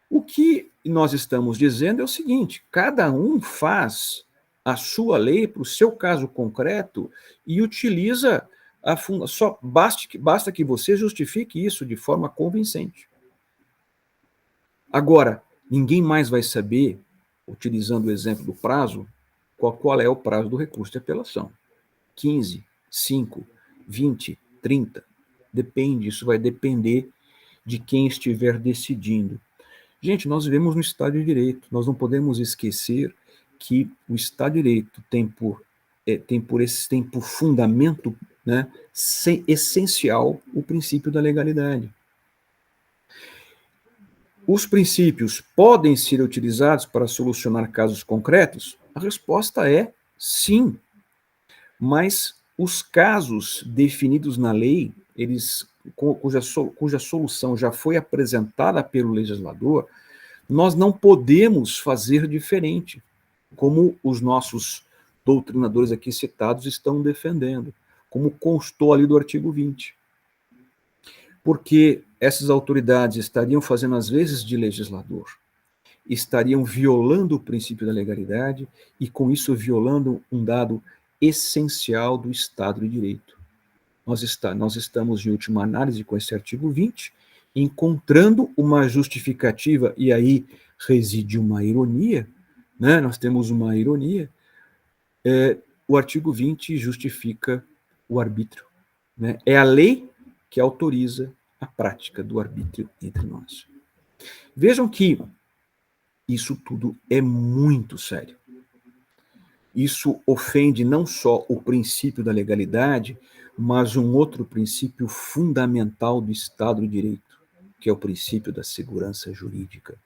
O que nós estamos dizendo é o seguinte: cada um faz a sua lei para o seu caso concreto e utiliza basta que você justifique isso de forma convincente. Agora, ninguém mais vai saber, utilizando o exemplo do prazo, qual é o prazo do recurso de apelação. 15, 5, 20, 30, depende, isso vai depender de quem estiver decidindo. Gente, nós vivemos no Estado de Direito, nós não podemos esquecer que o Estado de Direito tem por fundamento, né, essencial o princípio da legalidade. Os princípios podem ser utilizados para solucionar casos concretos? A resposta é sim, mas os casos definidos na lei, cuja solução já foi apresentada pelo legislador, nós não podemos fazer diferente, como os nossos doutrinadores aqui citados estão defendendo, como constou ali do artigo 20. Porque essas autoridades estariam fazendo às vezes de legislador, estariam violando o princípio da legalidade e com isso violando um dado essencial do Estado de Direito. Nós estamos, em última análise, com esse artigo 20, encontrando uma justificativa, e aí reside uma ironia, né? Nós temos uma ironia, o artigo 20 justifica o arbítrio, né? É a lei que autoriza a prática do arbítrio entre nós. Vejam que isso tudo é muito sério. Isso ofende não só o princípio da legalidade, mas um outro princípio fundamental do Estado de Direito, que é o princípio da segurança jurídica.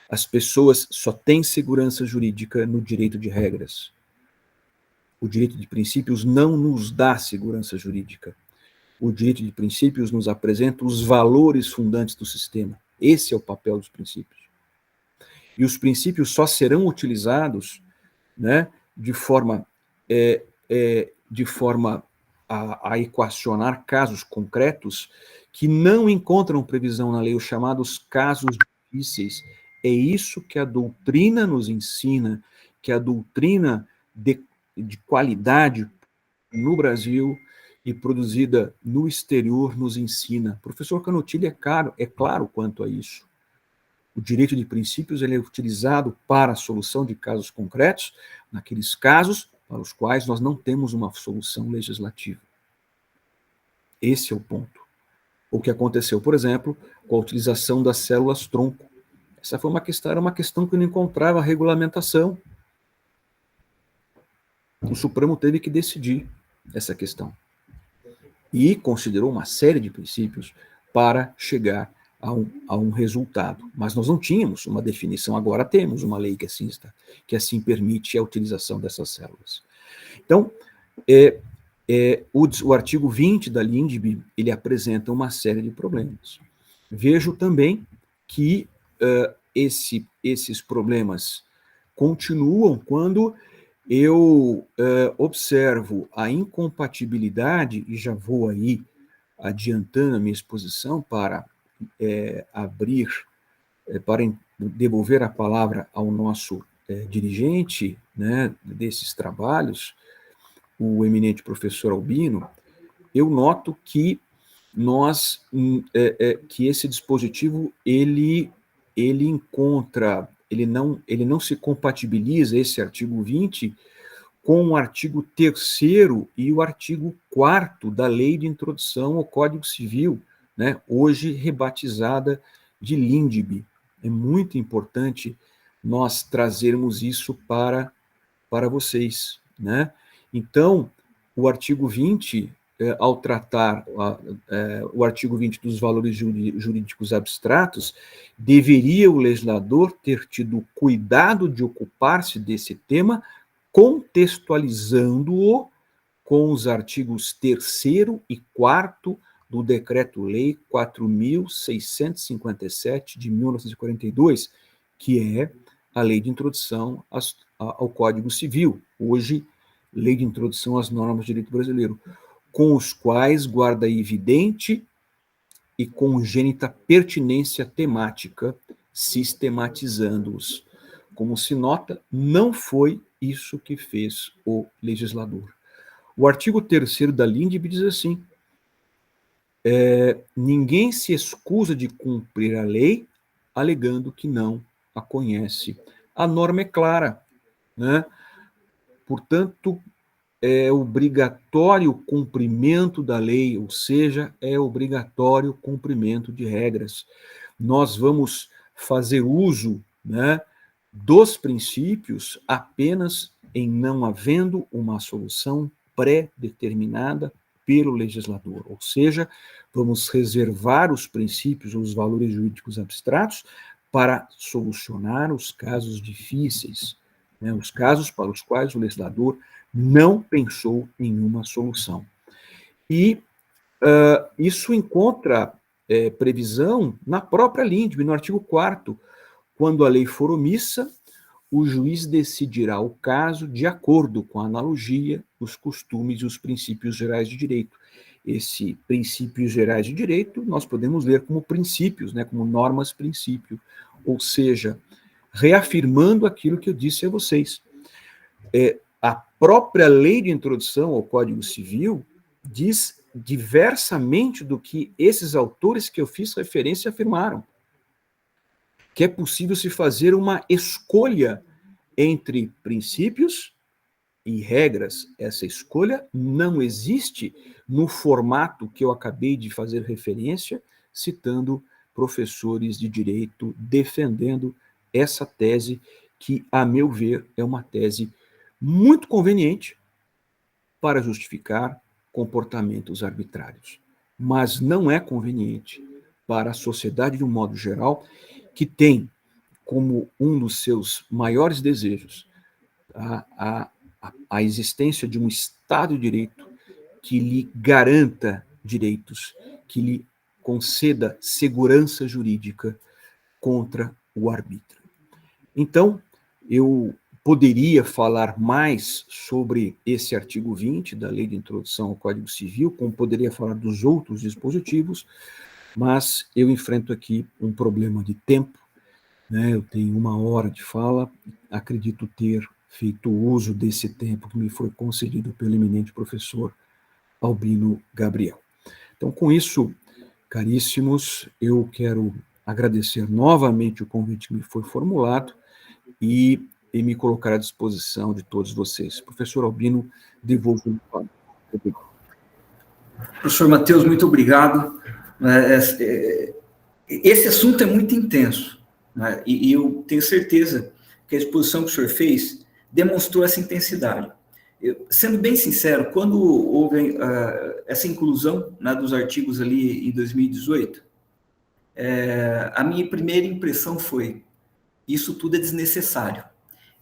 As pessoas só têm segurança jurídica no direito de regras. O direito de princípios não nos dá segurança jurídica. O direito de princípios nos apresenta os valores fundantes do sistema. Esse é o papel dos princípios. E os princípios só serão utilizados, né, de forma a equacionar casos concretos que não encontram previsão na lei, os chamados casos difíceis. É isso que a doutrina nos ensina, que a doutrina de qualidade no Brasil e produzida no exterior nos ensina. O professor Canutilli é claro quanto a isso. O direito de princípios ele é utilizado para a solução de casos concretos, naqueles casos para os quais nós não temos uma solução legislativa. Esse é o ponto. O que aconteceu, por exemplo, com a utilização das células-tronco. Essa foi era uma questão que não encontrava regulamentação. O Supremo teve que decidir essa questão. E considerou uma série de princípios para chegar a um resultado. Mas nós não tínhamos uma definição, agora temos uma lei que assim permite a utilização dessas células. Então, o artigo 20 da LINDB, ele apresenta uma série de problemas. Vejo também que esses problemas continuam quando eu observo a incompatibilidade, e já vou aí adiantando a minha exposição para para devolver a palavra ao nosso dirigente, né, desses trabalhos, o eminente professor Albino. Eu noto que que esse dispositivo ele não se compatibiliza, esse artigo 20, com o artigo 3º e o artigo 4º da Lei de Introdução ao Código Civil, né, hoje rebatizada de LINDB. É muito importante nós trazermos isso para vocês, né? Então, o artigo 20, ao tratar o artigo 20 dos valores jurídicos abstratos, deveria o legislador ter tido cuidado de ocupar-se desse tema, contextualizando-o com os artigos 3º e 4º do Decreto-Lei 4.657 de 1942, que é a Lei de Introdução ao Código Civil, hoje Lei de Introdução às Normas de Direito Brasileiro, com os quais guarda evidente e congênita pertinência temática, sistematizando-os. Como se nota, não foi isso que fez o legislador. O artigo 3º da LINDB diz assim: ninguém se excusa de cumprir a lei alegando que não a conhece. A norma é clara, né? Portanto, é obrigatório o cumprimento da lei, ou seja, é obrigatório o cumprimento de regras. Nós vamos fazer uso, né, dos princípios apenas em não havendo uma solução pré-determinada pelo legislador, ou seja, vamos reservar os princípios, os valores jurídicos abstratos, para solucionar os casos difíceis, né, os casos para os quais o legislador não pensou em uma solução. E isso encontra previsão na própria LINDB, no artigo 4º, quando a lei for omissa, o juiz decidirá o caso de acordo com a analogia, os costumes e os princípios gerais de direito. Esse princípios gerais de direito nós podemos ler como princípios, né, como normas-princípio, ou seja, reafirmando aquilo que eu disse a vocês. A própria Lei de Introdução ao Código Civil diz diversamente do que esses autores que eu fiz referência afirmaram, que é possível se fazer uma escolha entre princípios e regras. Essa escolha não existe no formato que eu acabei de fazer referência, citando professores de direito defendendo essa tese, que, a meu ver, é uma tese muito conveniente para justificar comportamentos arbitrários, mas não é conveniente para a sociedade de um modo geral, que tem como um dos seus maiores desejos a existência de um Estado de Direito que lhe garanta direitos, que lhe conceda segurança jurídica contra o arbítrio. Então, eu poderia falar mais sobre esse artigo 20 da Lei de Introdução ao Código Civil, como poderia falar dos outros dispositivos, mas eu enfrento aqui um problema de tempo, né? Eu tenho 1 hora de fala, acredito ter feito uso desse tempo que me foi concedido pelo eminente professor Albino Gabriel. Então, com isso, caríssimos, eu quero agradecer novamente o convite que me foi formulado e me colocar à disposição de todos vocês. Professor Albino, devolvo o palavra. Professor Matheus, muito obrigado. Esse assunto é muito intenso, né? E eu tenho certeza que a exposição que o senhor fez demonstrou essa intensidade. Sendo bem sincero, quando houve essa inclusão, né, dos artigos ali em 2018, a minha primeira impressão foi: isso tudo é desnecessário.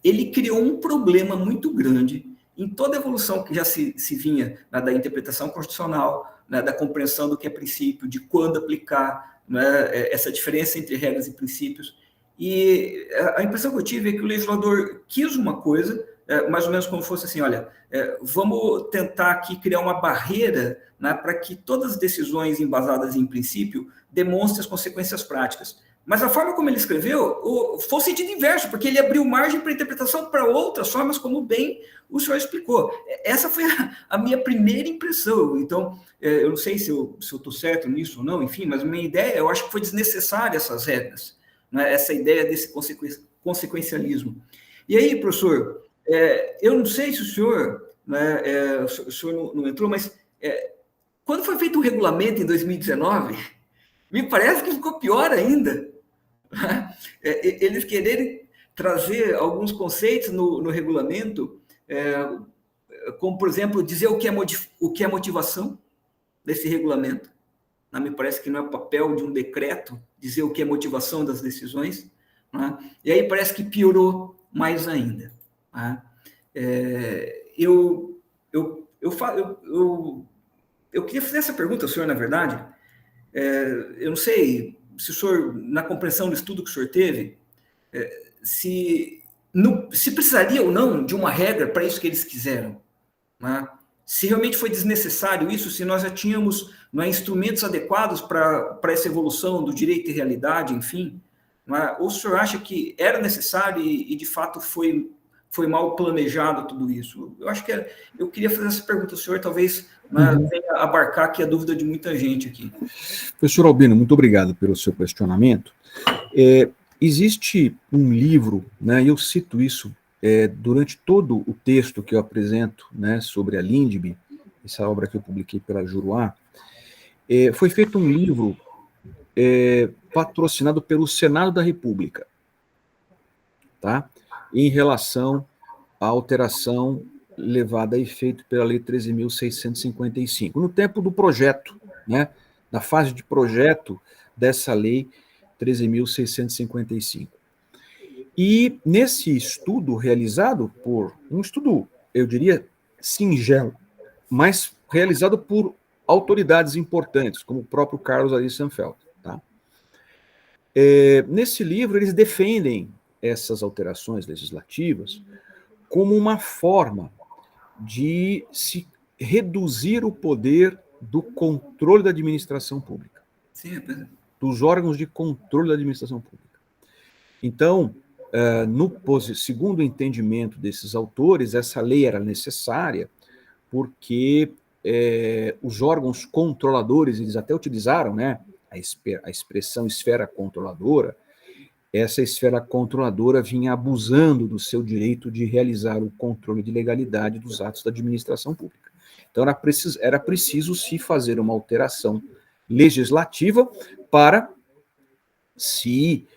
Ele criou um problema muito grande em toda a evolução que já se vinha, né, da interpretação constitucional, né, da compreensão do que é princípio, de quando aplicar, né, essa diferença entre regras e princípios. E a impressão que eu tive é que o legislador quis uma coisa, mais ou menos como fosse assim: olha, vamos tentar aqui criar uma barreira, né, para que todas as decisões embasadas em princípio demonstrem as consequências práticas. Mas a forma como ele escreveu foi o sentido inverso, porque ele abriu margem para interpretação para outras formas, como bem o senhor explicou. Essa foi a minha primeira impressão. Então, eu não sei se eu estou certo nisso ou não, enfim, mas a minha ideia, eu acho que foi desnecessária essas regras, né, essa ideia desse consequencialismo. E aí, professor, eu não sei se o senhor, né, o senhor não entrou, mas quando foi feito o regulamento em 2019, me parece que ficou pior ainda. Eles quererem trazer alguns conceitos no regulamento, como, por exemplo, dizer o que é motivação desse regulamento. Me parece que não é o papel de um decreto dizer o que é motivação das decisões, né? E aí parece que piorou mais ainda, né? Eu queria fazer essa pergunta ao senhor, na verdade. Eu não sei se o senhor, na compreensão do estudo que o senhor teve, se precisaria ou não de uma regra para isso que eles quiseram, né? Se realmente foi desnecessário isso, se nós já tínhamos, né, instrumentos adequados para essa evolução do direito e realidade, enfim, né? Ou o senhor acha que era necessário e de fato foi mal planejado tudo isso? Eu acho que eu queria fazer essa pergunta ao senhor, talvez, né, venha abarcar aqui a dúvida de muita gente aqui. Professor Albino, muito obrigado pelo seu questionamento. Existe um livro, né, e eu cito isso durante todo o texto que eu apresento, né, sobre a Lindbe, essa obra que eu publiquei pela Juruá. Foi feito um livro patrocinado pelo Senado da República, tá? Em relação à alteração levada a efeito pela Lei 13.655, no tempo do projeto, né, da fase de projeto dessa Lei 13.655. E nesse estudo realizado por um estudo, eu diria, singelo, mas realizado por autoridades importantes, como o próprio Carlos Ari Sanfeld, tá? Nesse livro, eles defendem essas alterações legislativas como uma forma de se reduzir o poder do controle da administração pública. Sim, dos órgãos de controle da administração pública. Então, segundo o entendimento desses autores, essa lei era necessária porque os órgãos controladores, eles até utilizaram, né, a expressão esfera controladora. Essa esfera controladora vinha abusando do seu direito de realizar o controle de legalidade dos atos da administração pública. Então, era preciso se fazer uma alteração legislativa para se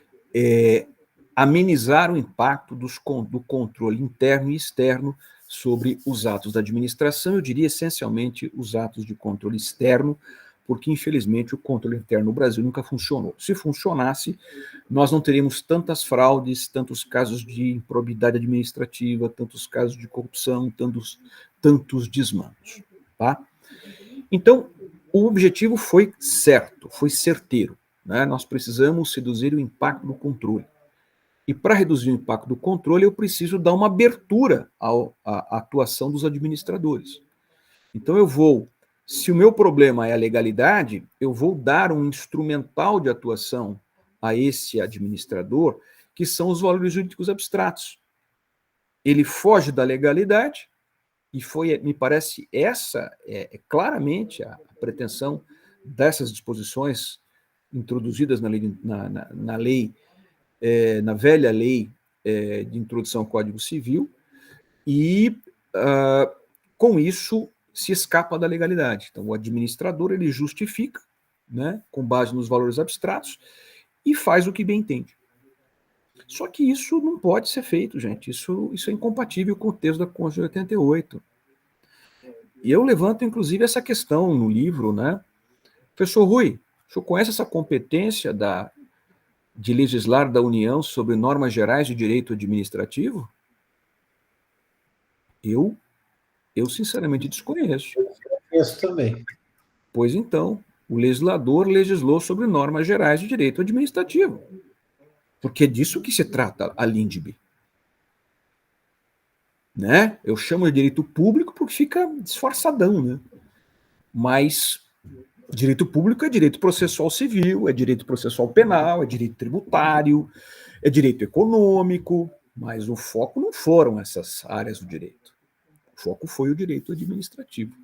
amenizar o impacto do controle interno e externo sobre os atos da administração, eu diria essencialmente os atos de controle externo, porque, infelizmente, o controle interno no Brasil nunca funcionou. Se funcionasse, nós não teríamos tantas fraudes, tantos casos de improbidade administrativa, tantos casos de corrupção, tantos desmandos. Tá? Então, o objetivo foi certo, foi certeiro. Né? Nós precisamos reduzir o impacto do controle. E para reduzir o impacto do controle, eu preciso dar uma abertura à atuação dos administradores. Então, se o meu problema é a legalidade, eu vou dar um instrumental de atuação a esse administrador, que são os valores jurídicos abstratos. Ele foge da legalidade, e me parece, essa é claramente a pretensão dessas disposições introduzidas na lei, na velha lei de introdução ao Código Civil, e com isso se escapa da legalidade. Então, o administrador ele justifica, né, com base nos valores abstratos, e faz o que bem entende. Só que isso não pode ser feito, gente. Isso é incompatível com o texto da Constituição de 88. E eu levanto, inclusive, essa questão no livro, né? Professor Rui, o senhor conhece essa competência de legislar da União sobre normas gerais de direito administrativo? Eu sinceramente desconheço. Eu conheço também. Pois então, o legislador legislou sobre normas gerais de direito administrativo. Porque é disso que se trata a LINDB. Né? Eu chamo de direito público porque fica disfarçadão, né? Mas direito público é direito processual civil, é direito processual penal, é direito tributário, é direito econômico, mas o foco não foram essas áreas do direito. O foco foi o direito administrativo.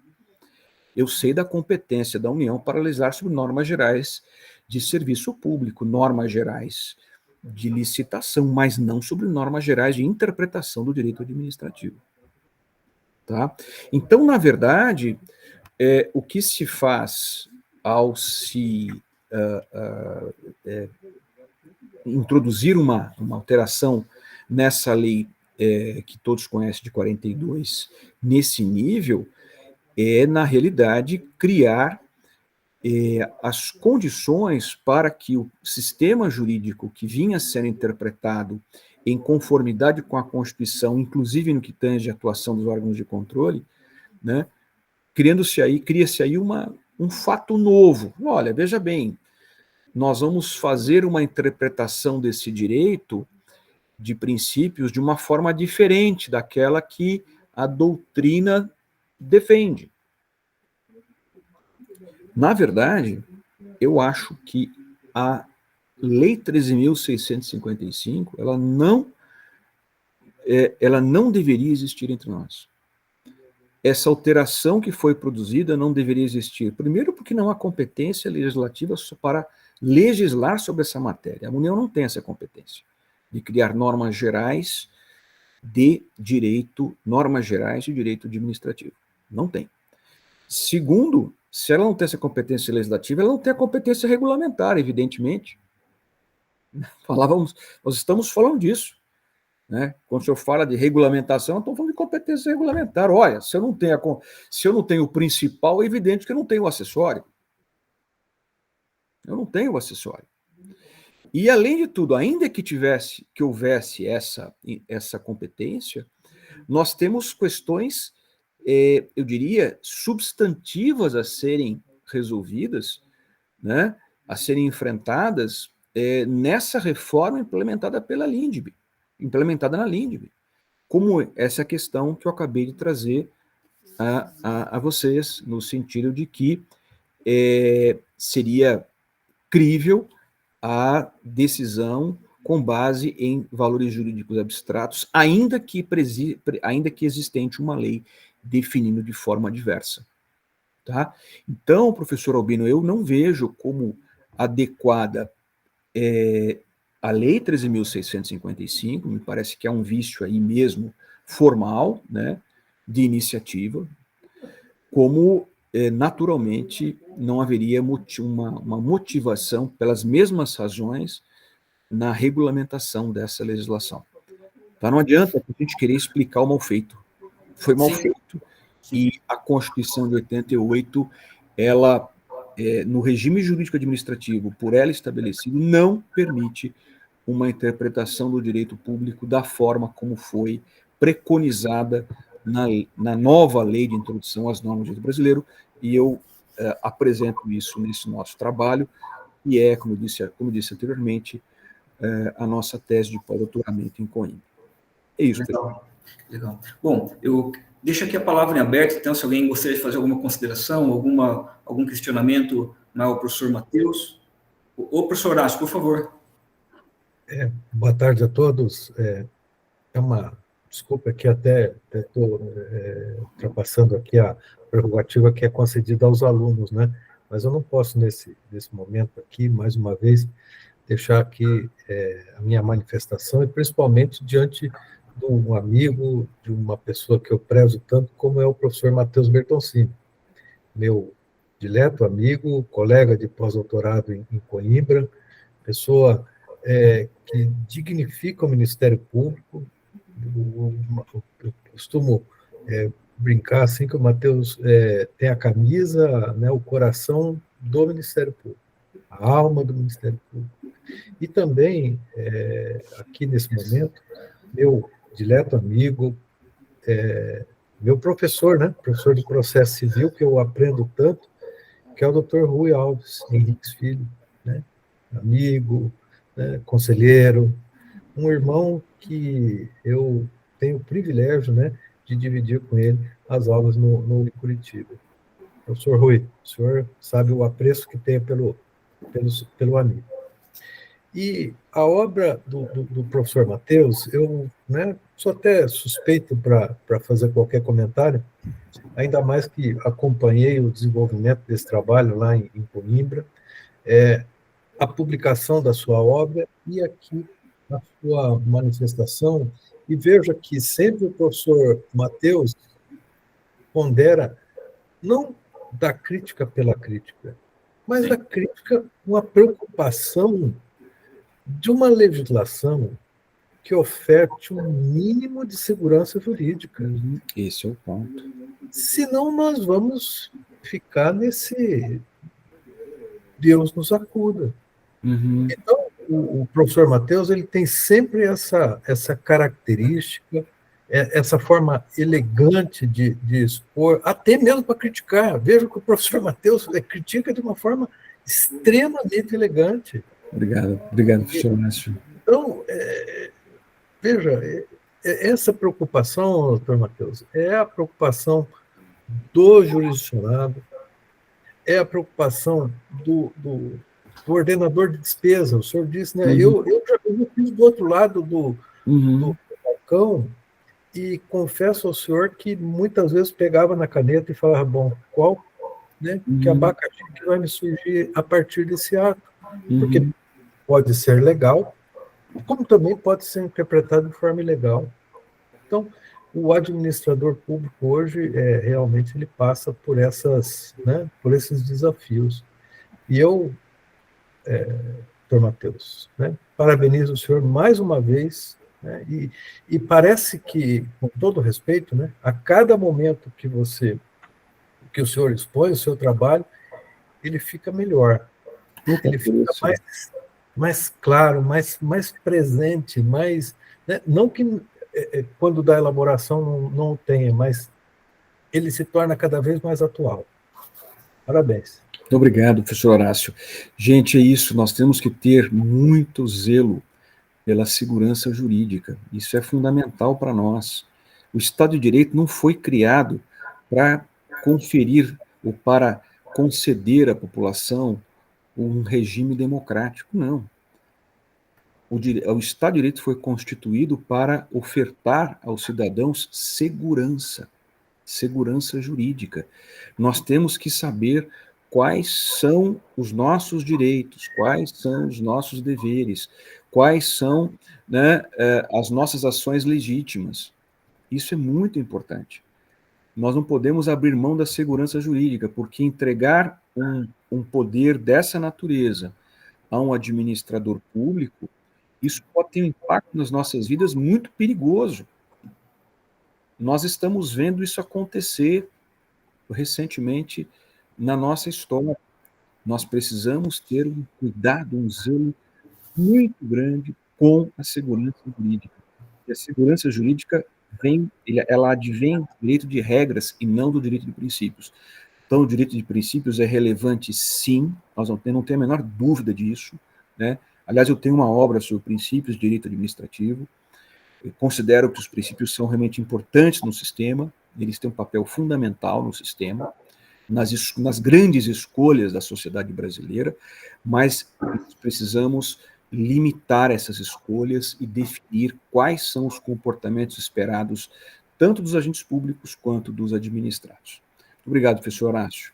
Eu sei da competência da União para legislar sobre normas gerais de serviço público, normas gerais de licitação, mas não sobre normas gerais de interpretação do direito administrativo. Tá? Então, na verdade, o que se faz ao se introduzir uma alteração nessa lei que todos conhecem de 42, nesse nível, na realidade, criar as condições para que o sistema jurídico que vinha sendo interpretado em conformidade com a Constituição, inclusive no que tange a atuação dos órgãos de controle, né, cria-se aí um fato novo. Olha, veja bem, nós vamos fazer uma interpretação desse direito de princípios de uma forma diferente daquela que a doutrina defende. Na verdade, eu acho que a Lei 13.655, ela não deveria existir entre nós. Essa alteração que foi produzida não deveria existir. Primeiro, porque não há competência legislativa para legislar sobre essa matéria. A União não tem essa competência de criar normas gerais de direito administrativo. Não tem. Segundo, se ela não tem essa competência legislativa, ela não tem a competência regulamentar, evidentemente. Nós estamos falando disso. Né? Quando o senhor fala de regulamentação, eu estou falando de competência regulamentar. Olha, se eu não tenho o principal, é evidente que eu não tenho o acessório. Eu não tenho o acessório. E, além de tudo, ainda que houvesse essa competência, nós temos questões, eu diria, substantivas a serem resolvidas, né, a serem enfrentadas nessa reforma implementada pela LINDB, implementada na LINDB, como essa questão que eu acabei de trazer a vocês, no sentido de que seria crível a decisão com base em valores jurídicos abstratos, ainda que existente uma lei definindo de forma diversa. Tá? Então, professor Albino, eu não vejo como adequada a Lei 13.655, me parece que é um vício aí mesmo formal, né, de iniciativa, como naturalmente não haveria uma motivação, pelas mesmas razões, na regulamentação dessa legislação. Tá? Não adianta a gente querer explicar o mal feito. Foi mal feito, e a Constituição de 88, ela, no regime jurídico administrativo, por ela estabelecido, não permite uma interpretação do direito público da forma como foi preconizada na nova lei de introdução às normas do direito brasileiro, e eu apresento isso nesse nosso trabalho, e como disse anteriormente, a nossa tese de pós-doutoramento em Coimbra. É isso. Legal. Bom, eu deixo aqui a palavra em aberto, então, se alguém gostaria de fazer alguma consideração, algum questionamento ao professor Matheus. Ô, professor Horácio, por favor. Boa tarde a todos. Desculpa que até estou ultrapassando aqui a prerrogativa que é concedida aos alunos, né? Mas eu não posso, nesse momento aqui, mais uma vez, deixar aqui a minha manifestação, e principalmente diante de um amigo, de uma pessoa que eu prezo tanto, como é o professor Matheus Bertoncini, meu dileto amigo, colega de pós-doutorado em Coimbra, pessoa que dignifica o Ministério Público. Eu costumo brincar assim que o Matheus tem a camisa, né, o coração do Ministério Público, a alma do Ministério Público. E também, aqui nesse momento, meu dileto amigo, meu professor, né, professor de processo civil, que eu aprendo tanto, que é o Dr. Rui Alves Henriques Filho, né, amigo, né, conselheiro, um irmão que eu tenho o privilégio, né, de dividir com ele as aulas no Curitiba. Professor Rui, o senhor sabe o apreço que tem pelo amigo. E a obra do professor Matheus, eu, né, sou até suspeito para fazer qualquer comentário, ainda mais que acompanhei o desenvolvimento desse trabalho lá em Coimbra, a publicação da sua obra e aqui a sua manifestação, e veja que sempre o professor Matheus pondera não da crítica pela crítica, mas da crítica com a preocupação de uma legislação que oferte um mínimo de segurança jurídica. Esse é o ponto. Senão nós vamos ficar nesse Deus nos acuda. Então, o professor Matheus, ele tem sempre essa característica, essa forma elegante de expor, até mesmo para criticar. Veja que o professor Matheus critica de uma forma extremamente elegante. Obrigado, professor Márcio. Então, veja, essa preocupação, doutor Matheus, é a preocupação do jurisdicionado, é a preocupação do ordenador de despesa. O senhor disse, né? Eu já fiz do outro lado do balcão, e confesso ao senhor que muitas vezes pegava na caneta e falava, bom, qual, né, que abacaxi que vai me surgir a partir desse ato? Porque pode ser legal, como também pode ser interpretado de forma ilegal. Então, o administrador público hoje, realmente, ele passa por por esses desafios. E eu, doutor Matheus, né, parabenizo o senhor mais uma vez, né, e parece que, com todo respeito, né, a cada momento que o senhor expõe o seu trabalho, ele fica melhor. Ele fica mais claro, mais presente, mais, né, não que quando da elaboração não tenha, mas ele se torna cada vez mais atual. Parabéns. Muito obrigado, professor Horácio. Gente, é isso, nós temos que ter muito zelo pela segurança jurídica. Isso é fundamental para nós. O Estado de Direito não foi criado para conferir ou para conceder à população um regime democrático, não. O Estado de Direito foi constituído para ofertar aos cidadãos segurança jurídica. Nós temos que saber quais são os nossos direitos, quais são os nossos deveres, quais são, né, as nossas ações legítimas. Isso é muito importante. Nós não podemos abrir mão da segurança jurídica, porque entregar um poder dessa natureza a um administrador público isso pode ter um impacto nas nossas vidas muito perigoso. Nós estamos vendo isso acontecer recentemente na nossa história. Nós precisamos ter um cuidado, um zelo muito grande com a segurança jurídica. E a segurança jurídica ela advém do direito de regras e não do direito de princípios. Então, o direito de princípios é relevante, sim, nós não temos a menor dúvida disso, né? Aliás, eu tenho uma obra sobre princípios de direito administrativo. Eu considero que os princípios são realmente importantes no sistema, eles têm um papel fundamental no sistema, nas grandes escolhas da sociedade brasileira, mas nós precisamos limitar essas escolhas e definir quais são os comportamentos esperados, tanto dos agentes públicos quanto dos administrados. Muito obrigado, professor Horácio.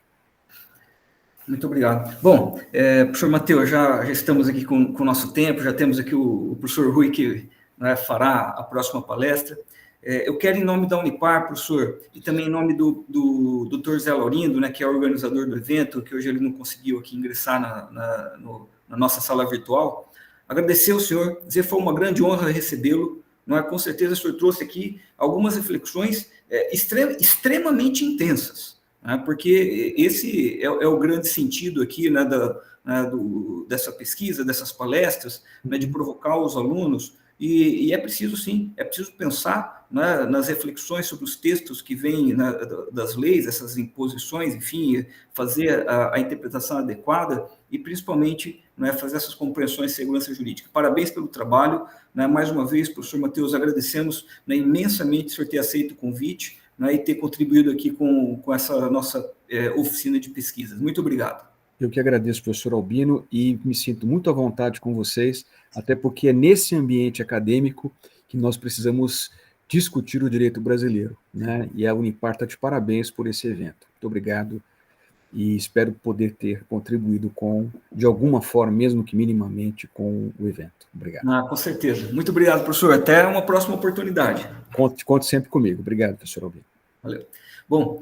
Muito obrigado. Bom, professor Matheus, já estamos aqui com o nosso tempo, já temos aqui o professor Rui, que, né, fará a próxima palestra. Eu quero, em nome da Unipar, professor, e também em nome do Dr. Zé Laurindo, né, que é o organizador do evento, que hoje ele não conseguiu aqui ingressar na nossa sala virtual, agradecer ao senhor, dizer que foi uma grande honra recebê-lo. Não é? Com certeza o senhor trouxe aqui algumas reflexões extremamente intensas, né, porque esse é o grande sentido aqui, né, dessa pesquisa, dessas palestras, né, de provocar os alunos. E é preciso, sim, é preciso pensar, né, nas reflexões sobre os textos que vêm, né, das leis, essas imposições, enfim, fazer a interpretação adequada e, principalmente, né, fazer essas compreensões de segurança jurídica. Parabéns pelo trabalho, né, mais uma vez, professor Matheus, agradecemos, né, imensamente o senhor ter aceito o convite, né, e ter contribuído aqui com essa nossa oficina de pesquisas. Muito obrigado. Eu que agradeço, professor Albino, e me sinto muito à vontade com vocês, até porque é nesse ambiente acadêmico que nós precisamos discutir o direito brasileiro, né? E a Unipar está de parabéns por esse evento. Muito obrigado e espero poder ter contribuído de alguma forma, mesmo que minimamente, com o evento. Obrigado. Com certeza. Muito obrigado, professor. Até uma próxima oportunidade. Conte sempre comigo. Obrigado, professor Albino. Valeu. Bom,